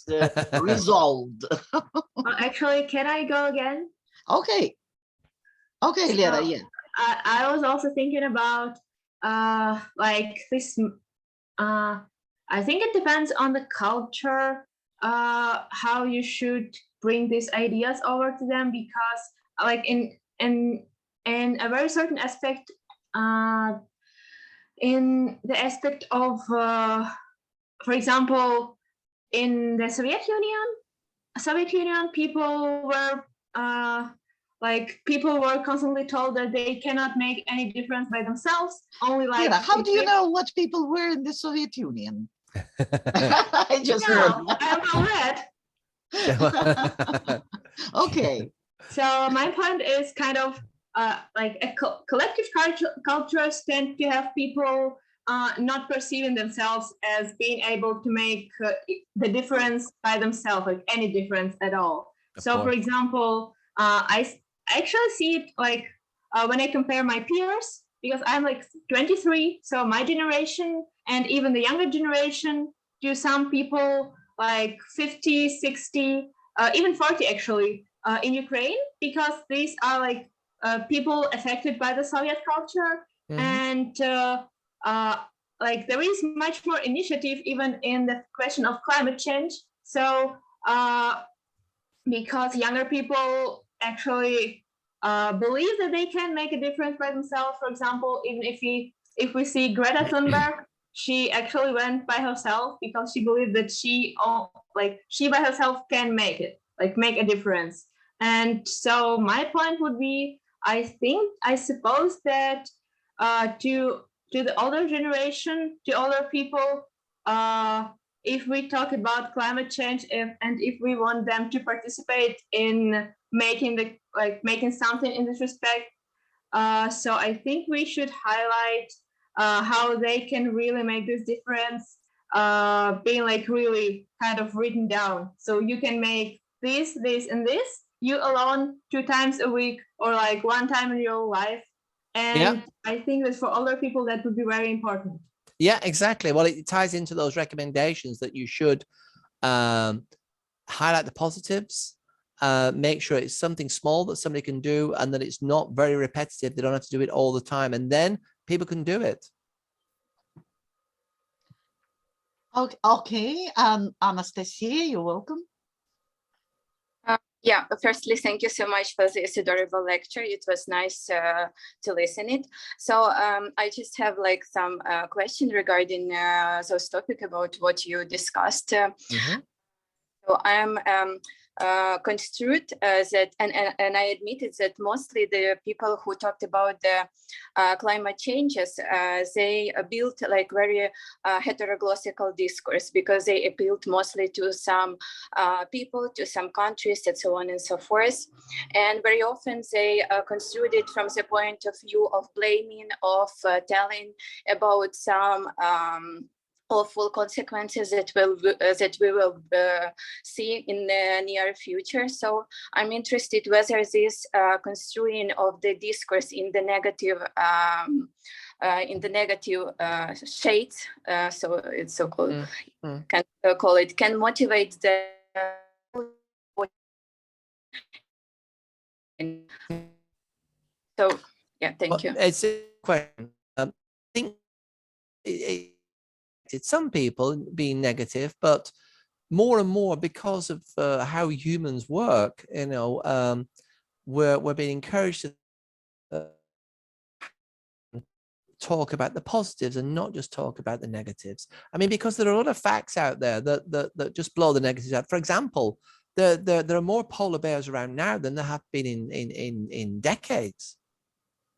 resolved. Actually, can I go again? Okay. Okay, Lera, yeah. I was also thinking about like this. I think it depends on the culture, how you should bring these ideas over to them, because like in a very certain aspect, in the aspect of, for example, in the Soviet Union, people were people were constantly told that they cannot make any difference by themselves. Only like, yeah, how do you know what people were in the Soviet Union? I just heard. I have read. Okay. So my point is kind of like a collective cultures tend to have people not perceiving themselves as being able to make the difference by themselves, like any difference at all. So, for example, I actually see it like when I compare my peers, because I'm like 23, so my generation and even the younger generation, to some people like 50, 60, even 40 actually in Ukraine, because these are like people affected by the Soviet culture. And like there is much more initiative even in the question of climate change. So because younger people actually believe that they can make a difference by themselves. For example, even if we see Greta Thunberg, she actually went by herself because she believed that she by herself can make a difference. And so my point would be, I suppose that to the older generation, to older people, if we talk about climate change, if we want them to participate in making something in this respect, so I think we should highlight how they can really make this difference, being like really kind of written down. So you can make this, and this, you alone 2 times a week, or like 1 time in your life. And I think that for older people, that would be very important. Yeah, exactly. Well, it ties into those recommendations that you should highlight the positives, make sure it's something small that somebody can do, and that it's not very repetitive. They don't have to do it all the time, and then people can do it. Okay. Anastasia, you're welcome. Yeah, firstly, thank you so much for this adorable lecture. It was nice to listen it. So I just have like some question regarding those topic about what you discussed. So I'm construed that, and I admitted that mostly the people who talked about the climate changes, they built like very heteroglossical discourse, because they appealed mostly to some people, to some countries, and so on and so forth. And very often they construed it from the point of view of blaming, of telling about some awful consequences that we will see in the near future. So I'm interested whether this construing of the discourse in the negative shades, so it's so-called, can motivate the. So yeah, thank you. It's a question. I think some people being negative, but more and more because of how humans work, you know, we're being encouraged to talk about the positives and not just talk about the negatives. I mean, because there are a lot of facts out there that just blow the negatives out. For example, there are more polar bears around now than there have been in decades.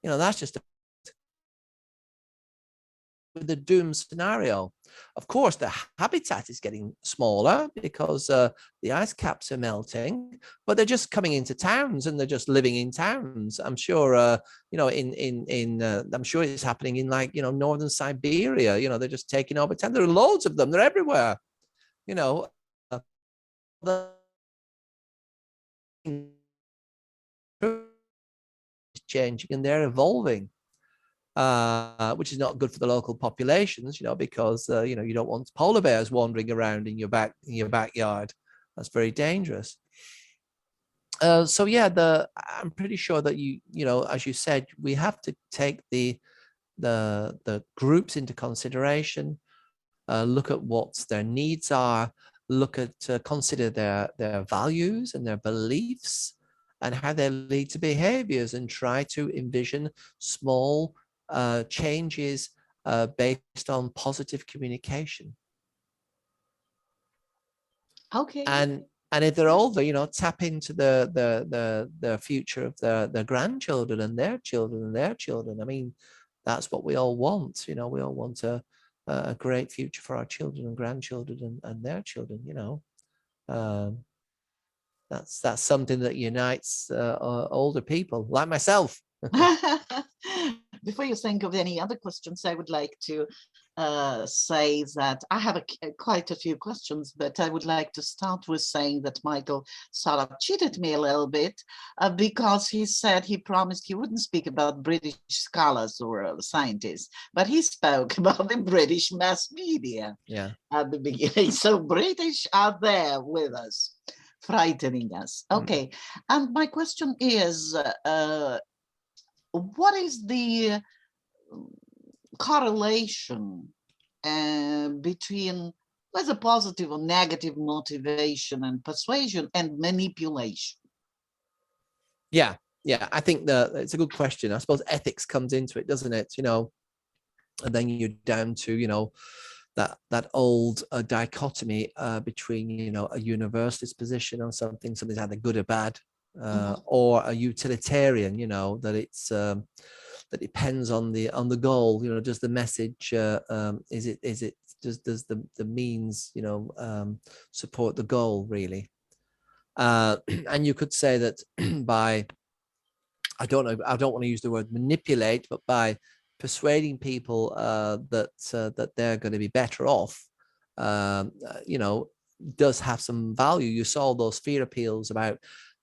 You know, that's just the doom scenario. Of course, the habitat is getting smaller because the ice caps are melting, but they're just coming into towns and they're just living in towns. I'm sure, you know, I'm sure it's happening in, like, you know, northern Siberia. You know, they're just taking over town. There are loads of them. They're everywhere. You know, changing and they're evolving. Which is not good for the local populations, you know, because you know, you don't want polar bears wandering around in your backyard. That's very dangerous. So yeah, I'm pretty sure that you know, as you said, we have to take the groups into consideration, look at what their needs are, look at consider their values and their beliefs and how they lead to behaviors, and try to envision small changes based on positive communication. Okay. And if they're older, you know, tap into the future of their grandchildren and their children and their children. I mean, that's what we all want. You know, we all want a great future for our children and grandchildren and their children. You know, that's something that unites older people like myself. Before you think of any other questions, I would like to say that I have quite a few questions, but I would like to start with saying that Michael sort of cheated me a little bit because he said he promised he wouldn't speak about British scholars or scientists, but he spoke about the British mass media at the beginning. So British are there with us, frightening us. Okay, and my question is, what is the correlation between whether positive or negative motivation and persuasion and manipulation? Yeah, I think that it's a good question. I suppose ethics comes into it, doesn't it? You know, and then you're down to, you know, that old dichotomy between, you know, a universalist position on something's either good or bad, or a utilitarian, you know, that it's that depends on the goal. You know, does the message does the means, you know, support the goal really? And you could say that by, I don't want to use the word manipulate, but by persuading people that they're going to be better off, you know, does have some value. You saw those fear appeals about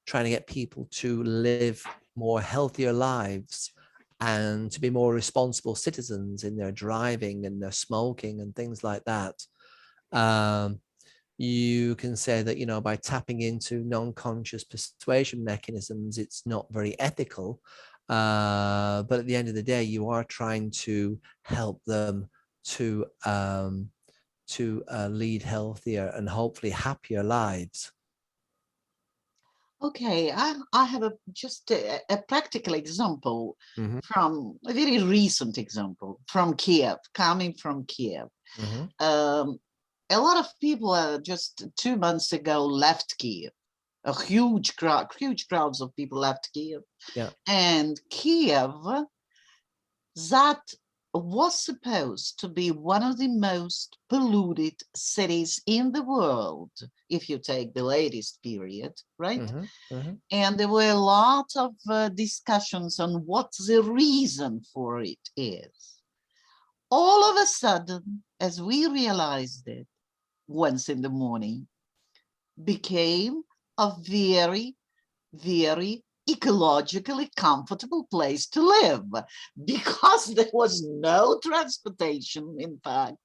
trying to get people to live more healthier lives and to be more responsible citizens in their driving and their smoking and things like that. You can say that, you know, by tapping into non-conscious persuasion mechanisms, it's not very ethical. But at the end of the day, you are trying to help them to lead healthier and hopefully happier lives. Okay, I have just a practical example from a very recent example from Kyiv, coming from Kyiv. A lot of people just 2 months ago left Kyiv. A huge crowds of people left Kyiv. Yeah. And Kyiv, that was supposed to be one of the most polluted cities in the world, if you take the latest period, right? And there were a lot of discussions on what the reason for it is. All of a sudden, as we realized it once in the morning, became a very, very ecologically comfortable place to live because there was no transportation, in fact,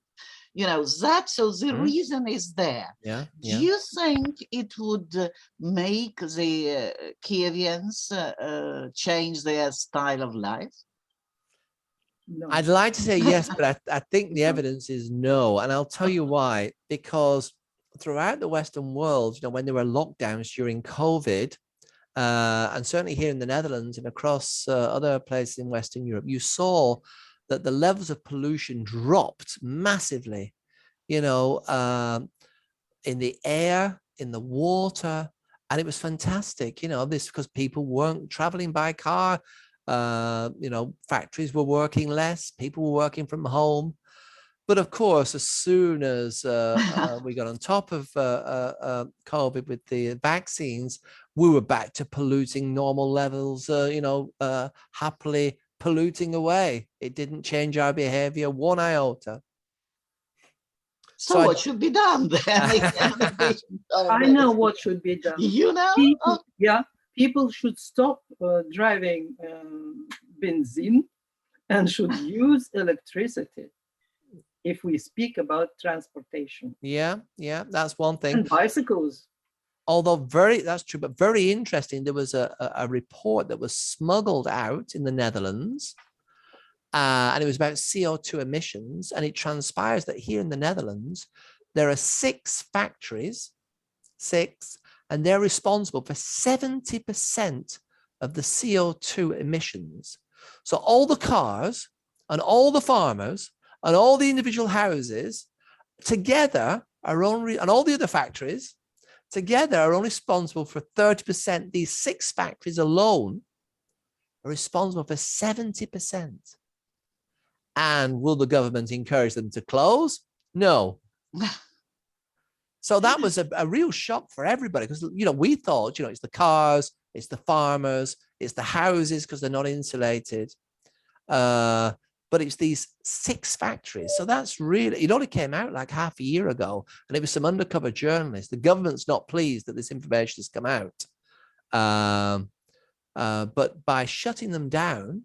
you know, that, so the reason is there. Do you think it would make the Kyivians change their style of life? No. I'd like to say yes, but I think the evidence is no, and I'll tell you why. Because throughout the Western world, you know, when there were lockdowns during COVID, and certainly here in the Netherlands and across other places in Western Europe, you saw that the levels of pollution dropped massively, you know, in the air, in the water, and it was fantastic, you know, this because people weren't traveling by car, you know, factories were working less, people were working from home. But of course, as soon as we got on top of COVID with the vaccines, we were back to polluting normal levels, you know, happily polluting away. It didn't change our behavior one iota. So what should be done then? I know what should be done. You know? People, yeah, people should stop driving benzene and should use electricity. If we speak about transportation. Yeah, that's one thing. And bicycles. Although that's true, but very interesting. There was a report that was smuggled out in the Netherlands, and it was about CO2 emissions. And it transpires that here in the Netherlands, there are 6 factories, and they're responsible for 70% of the CO2 emissions. So all the cars and all the farmers and all the individual houses together are only, and all the other factories together are only responsible for 30%. These 6 factories alone are responsible for 70%. And will the government encourage them to close? No. So that was a real shock for everybody, because, you know, we thought, you know, it's the cars, it's the farmers, it's the houses because they're not insulated. But it's these 6 factories. So that's really, it only came out like half a year ago, and it was some undercover journalists. The government's not pleased that this information has come out. But by shutting them down,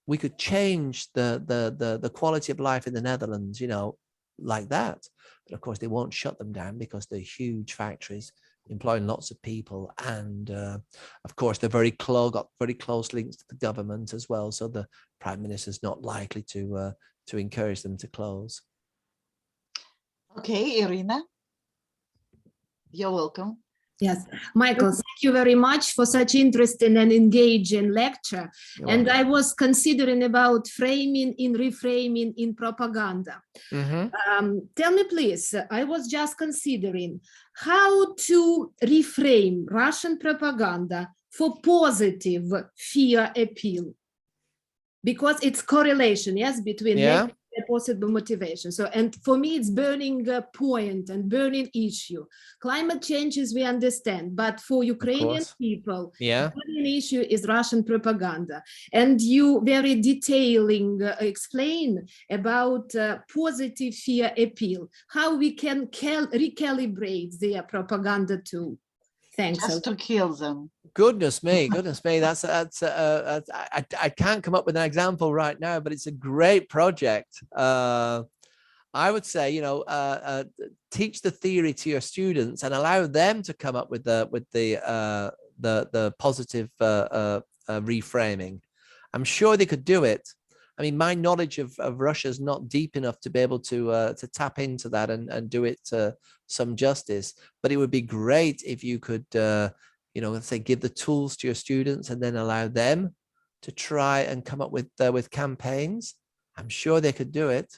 we could change the quality of life in the Netherlands, you know, like that. But of course, they won't shut them down because they're huge factories employing lots of people, and of course they're got very close links to the government as well, so the Prime Minister's not likely to encourage them to close. Okay, Irina, you're welcome. Yes, Michael, thank you very much for such interesting and engaging lecture. And I was considering about framing in reframing in propaganda. Tell me, please, I was just considering how to reframe Russian propaganda for positive fear appeal, because it's correlation, yes, between negative and positive motivation. So, and for me, it's burning point and burning issue. Climate changes, we understand, but for Ukrainian people, burning issue is Russian propaganda. And you very detailing explain about positive fear appeal, how we can recalibrate their propaganda tool. Thanks. Just to kill them. Goodness me. That's I can't come up with an example right now, but it's a great project. I would say, you know, teach the theory to your students and allow them to come up with the positive reframing. I'm sure they could do it. I mean, my knowledge of Russia is not deep enough to be able to tap into that and do it some justice. But it would be great if you could, you know, let's say, give the tools to your students and then allow them to try and come up with campaigns. I'm sure they could do it.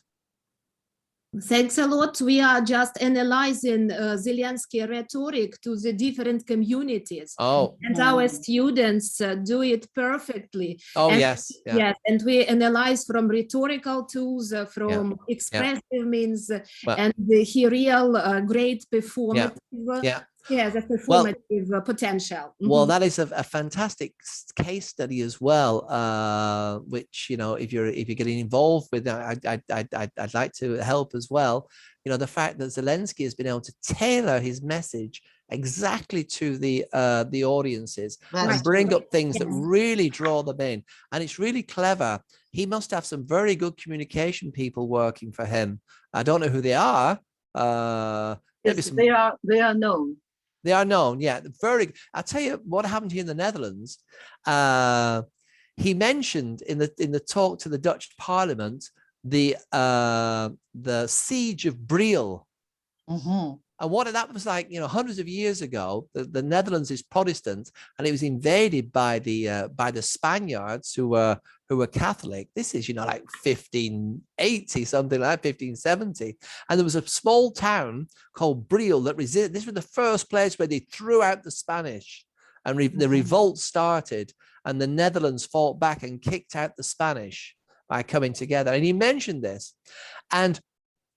Thanks a lot. We are just analyzing Zelensky rhetoric to the different communities. And our students do it perfectly. Yes. And we analyze from rhetorical tools, from expressive means, and the real great performative. Yes, a performative potential. Well, that is a fantastic case study as well, which, you know, if you're getting involved with, I'd like to help as well. You know, the fact that Zelensky has been able to tailor his message exactly to the audiences and bring up things that really draw them in, and it's really clever. He must have some very good communication people working for him. I don't know who they are. Yes, they are known. They are known, yeah. I'll tell you what happened here in the Netherlands. He mentioned in the talk to the Dutch Parliament the Siege of Brielle. And what that was like, you know, hundreds of years ago. The Netherlands is Protestant, and it was invaded by the Spaniards who were who were Catholic. This is, like 1580, something like 1570. And there was a small town called Brielle that resisted. This was the first place where they threw out the Spanish, and the revolt started, and the Netherlands fought back and kicked out the Spanish by coming together. And he mentioned this, and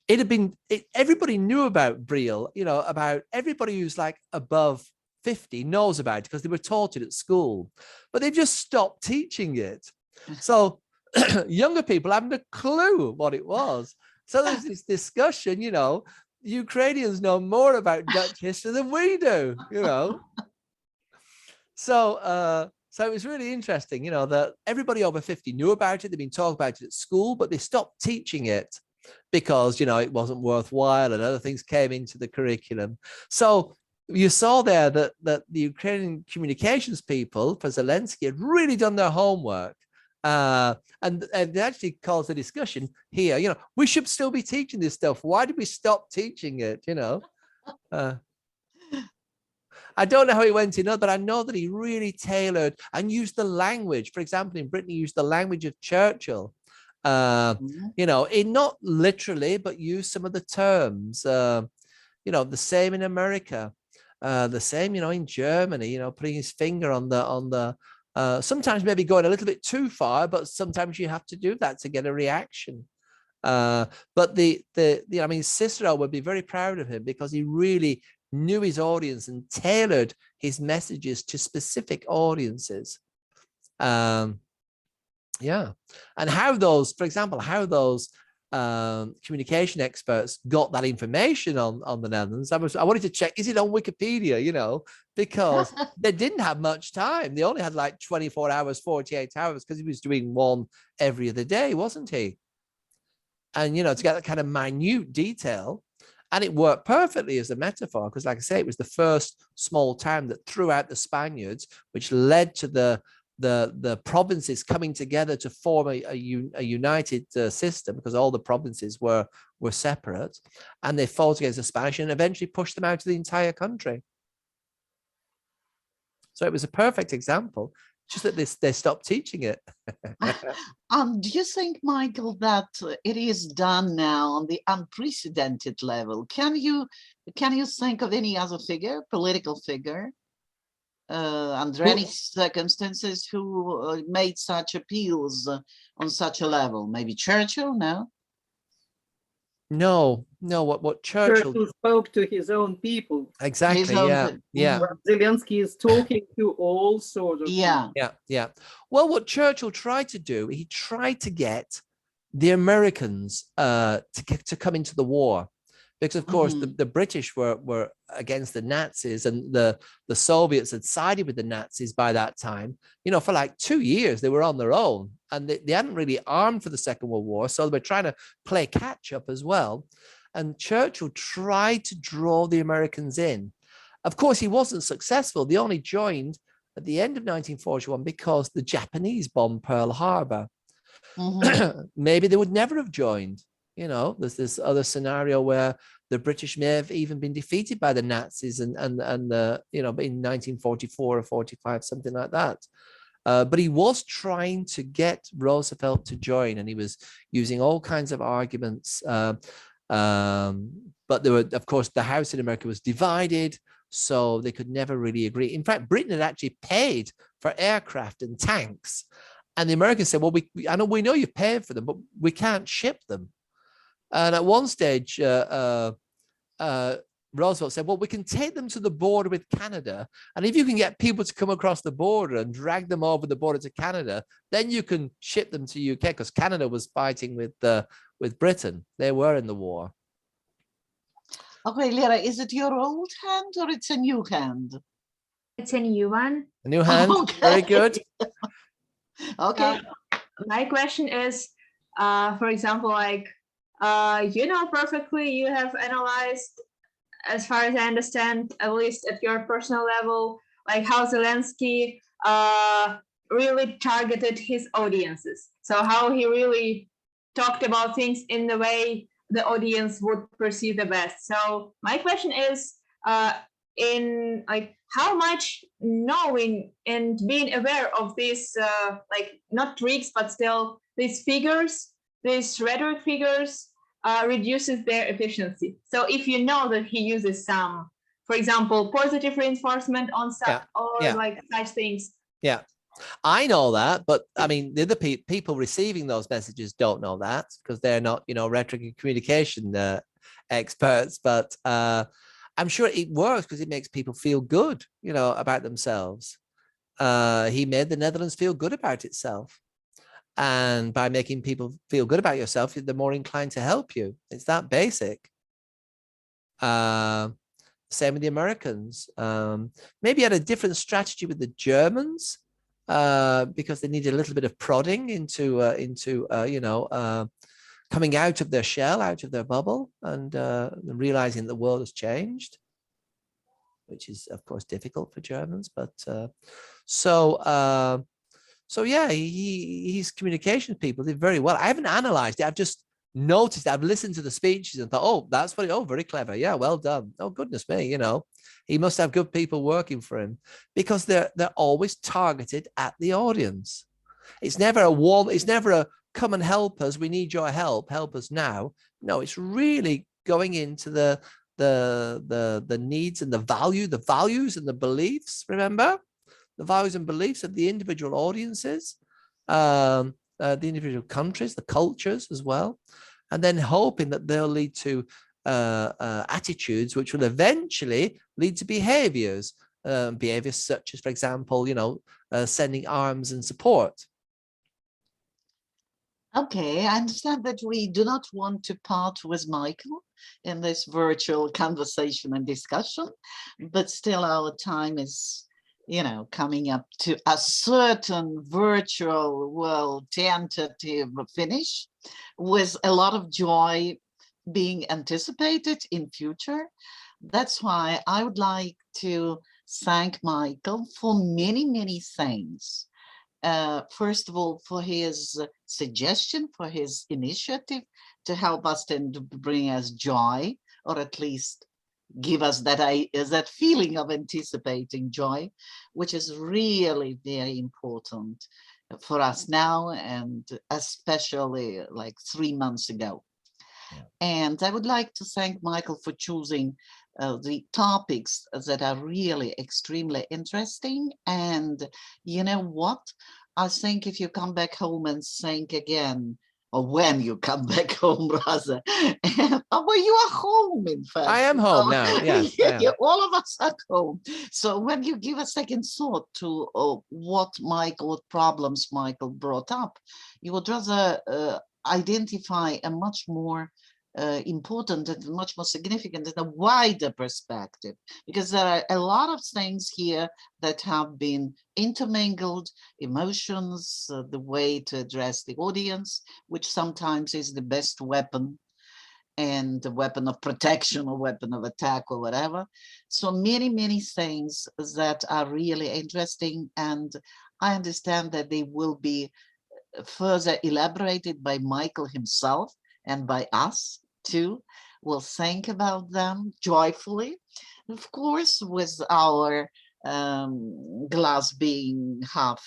it had been, everybody knew about Brielle, about everybody who's like above 50 knows about it because they were taught it at school, but they just stopped teaching it. So younger people haven't a clue what it was. So there's this discussion, Ukrainians know more about Dutch history than we do, So it was really interesting, that everybody over 50 knew about it. They've been talking about it at school, but they stopped teaching it because, it wasn't worthwhile and other things came into the curriculum. So you saw there that the Ukrainian communications people for Zelensky had really done their homework. And it actually caused a discussion here, we should still be teaching this stuff. Why did we stop teaching it, I don't know how it went in, but I know that he really tailored and used the language. For example, in Britain, he used the language of Churchill, in not literally, but used some of the terms, the same in America, the same, in Germany, putting his finger on the sometimes maybe going a little bit too far, but sometimes you have to do that to get a reaction. But Cicero would be very proud of him because he really knew his audience and tailored his messages to specific audiences. And how those, for example, communication experts got that information on the Netherlands. I wanted to check, is it on Wikipedia, because they didn't have much time. They only had like 24 hours, 48 hours, because he was doing one every other day, wasn't he? And, to get that kind of minute detail. And it worked perfectly as a metaphor, because like I say, it was the first small town that threw out the Spaniards, which led to the provinces coming together to form a united system, because all the provinces were separate, and they fought against the Spanish and eventually pushed them out of the entire country. So it was a perfect example, just that they stopped teaching it. Do you think, Michael, that it is done now on the unprecedented level? Can you think of any other figure, political figure, under any circumstances, who made such appeals on such a level? Maybe Churchill? No, what Churchill spoke to his own people. Exactly. Yeah. Zelensky is talking to all sorts of people. Yeah. Well, what Churchill tried to do, he tried to get the Americans to come into the war. Because, of course, the British were against the Nazis, and the Soviets had sided with the Nazis by that time. For like 2 years, they were on their own, and they hadn't really armed for the Second World War. So they were trying to play catch up as well. And Churchill tried to draw the Americans in. Of course, he wasn't successful. They only joined at the end of 1941 because the Japanese bombed Pearl Harbor. Maybe they would never have joined. There's this other scenario where the British may have even been defeated by the Nazis and in 1944 or 45, something like that. But he was trying to get Roosevelt to join, and he was using all kinds of arguments. But there were, of course, the House in America was divided, so they could never really agree. In fact, Britain had actually paid for aircraft and tanks, and the Americans said, well, we know you've paid for them, but we can't ship them. And at one stage, Roosevelt said, well, we can take them to the border with Canada. And if you can get people to come across the border and drag them over the border to Canada, then you can ship them to UK, because Canada was fighting with Britain. They were in the war. Okay, Lera, is it your old hand or it's a new hand? It's a new one. A new hand, okay. Very good. Okay. My question is, for example, perfectly, you have analyzed, as far as I understand, at least at your personal level, how Zelensky really targeted his audiences. So how he really talked about things in the way the audience would perceive the best. So my question is, in like how much knowing and being aware of these like not tricks, but still these figures, these rhetoric figures reduces their efficiency. So if you know that he uses some, for example, positive reinforcement on like such things. Yeah. I know that, but I mean, the other people receiving those messages don't know that because they're not, rhetoric and communication experts. But I'm sure it works because it makes people feel good, about themselves. He made the Netherlands feel good about itself. And by making people feel good about yourself, they're more inclined to help you. It's that basic. Same with the Americans. Maybe had a different strategy with the Germans. Because they needed a little bit of prodding into coming out of their shell, out of their bubble, and realizing the world has changed, which is of course difficult for Germans. But so yeah, his communications people did very well. I haven't analyzed it. I've just noticed. I've listened to the speeches and thought, oh, that's what. Oh, very clever. Yeah, well done. Oh, goodness me, he must have good people working for him because they're always targeted at the audience. It's never a warm. It's never a come and help us. We need your help. Help us now. No, it's really going into the needs and the values and the beliefs. Remember, the values and beliefs of the individual audiences, the individual countries, the cultures as well, and then hoping that they'll lead to attitudes which will eventually lead to behaviors such as, for example, sending arms and support. Okay, I understand that we do not want to part with Michael in this virtual conversation and discussion, but still our time is, coming up to a certain virtual world tentative finish with a lot of joy being anticipated in future. That's why I would like to thank Michael for many, many things. First of all, for his suggestion, for his initiative to help us and to bring us joy, or at least give us that feeling of anticipating joy, which is really very important for us now, and especially like 3 months ago. Yeah. And I would like to thank Michael for choosing the topics that are really extremely interesting. And you know what? I think if you come back home and think again, or when you come back home, rather, well, you are home, in fact. I am home now, yes. All of us are home. So when you give a second thought to what problems Michael brought up, you would rather identify a much more important and much more significant and a wider perspective, because there are a lot of things here that have been intermingled, emotions, the way to address the audience, which sometimes is the best weapon, and the weapon of protection or weapon of attack or whatever. So many, many things that are really interesting, and I understand that they will be further elaborated by Michael himself and by us too. We'll think about them joyfully, of course, with our glass being half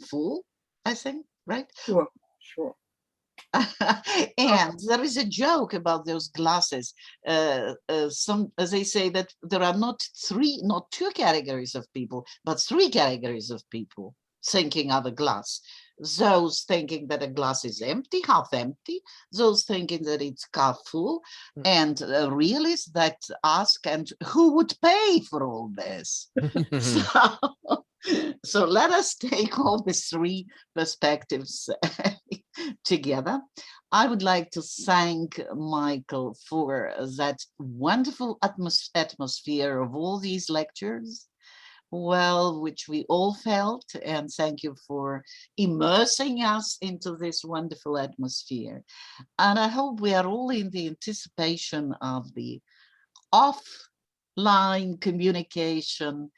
full, I think, right? Sure. And there is a joke about those glasses. They say that there are not two categories of people, but 3 categories of people thinking of a glass. Those thinking that a glass is empty, half empty, those thinking that it's half full, and realists that ask, and who would pay for all this? So let us take all these 3 perspectives together. I would like to thank Michael for that wonderful atmosphere of all these lectures, which we all felt, and thank you for immersing us into this wonderful atmosphere. And I hope we are all in the anticipation of the offline communication,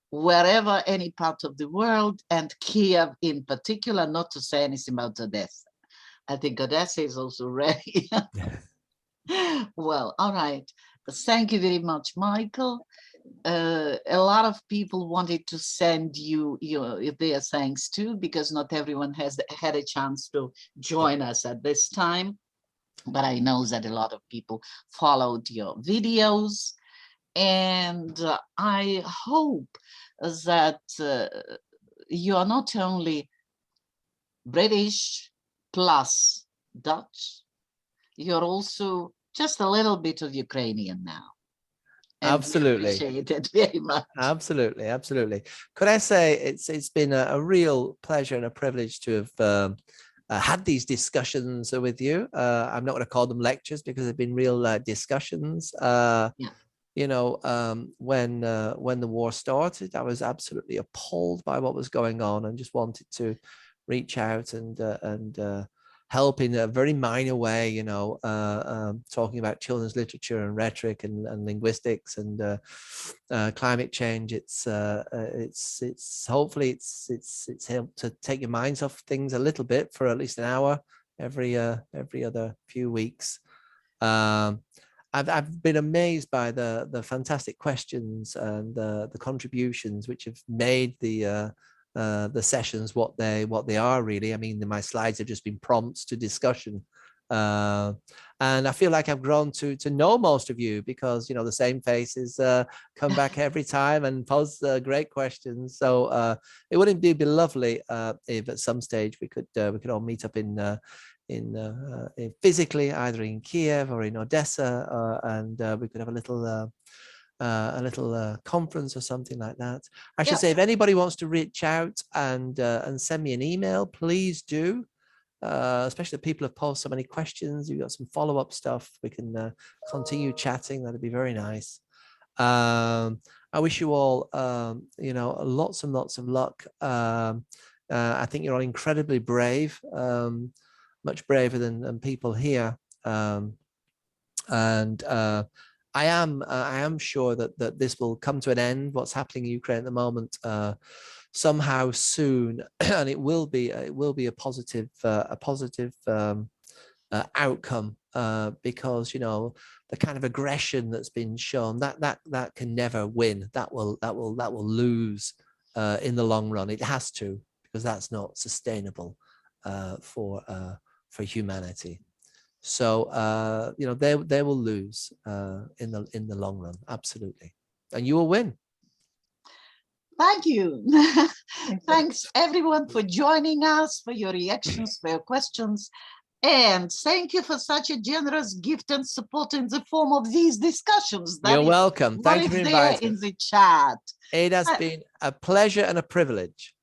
wherever, any part of the world, and Kyiv in particular, not to say anything about Odessa. I think Odessa is also ready. Well, all right. Thank you very much, Michael. a lot of people wanted to send you their thanks too, because not everyone has had a chance to join us at this time. But I know that a lot of people followed your videos, and I hope that you are not only British plus Dutch, you're also just a little bit of Ukrainian now. And absolutely. Appreciate it very much. Absolutely, absolutely. Could I say it's been a real pleasure and a privilege to have had these discussions with you. I'm not going to call them lectures because they've been real discussions. Yeah. You know, when the war started, I was absolutely appalled by what was going on and just wanted to reach out and help in a very minor way, you know, talking about children's literature and rhetoric and linguistics and climate change. It's hopefully it's helped to take your minds off things a little bit for at least an hour every other few weeks. I've been amazed by the fantastic questions and the contributions which have made the sessions what they are really. I mean, my slides have just been prompts to discussion, and I feel like I've grown to know most of you, because you know the same faces come back every time and pose great questions. So it would indeed be lovely if at some stage we could all meet up in physically, either in Kyiv or in Odessa, and we could have a little conference or something like that. I should say, if anybody wants to reach out and send me an email, please do. Especially if people have posed so many questions, you've got some follow-up stuff, we can continue chatting. That'd be very nice. I wish you all, you know, lots and lots of luck. I think you're all incredibly brave, much braver than people here, and I am sure that this will come to an end. What's happening in Ukraine at the moment, somehow soon, and it will be a positive outcome, because you know the kind of aggression that's been shown, that can never win. That will lose in the long run. It has to, because that's not sustainable for humanity. So you know, they will lose in the long run, absolutely, and you will win. Thank you. Thanks everyone for joining us, for your reactions, for your questions, and thank you for such a generous gift and support in the form of these discussions. You're welcome. Thank you for inviting in the chat. It has been a pleasure and a privilege.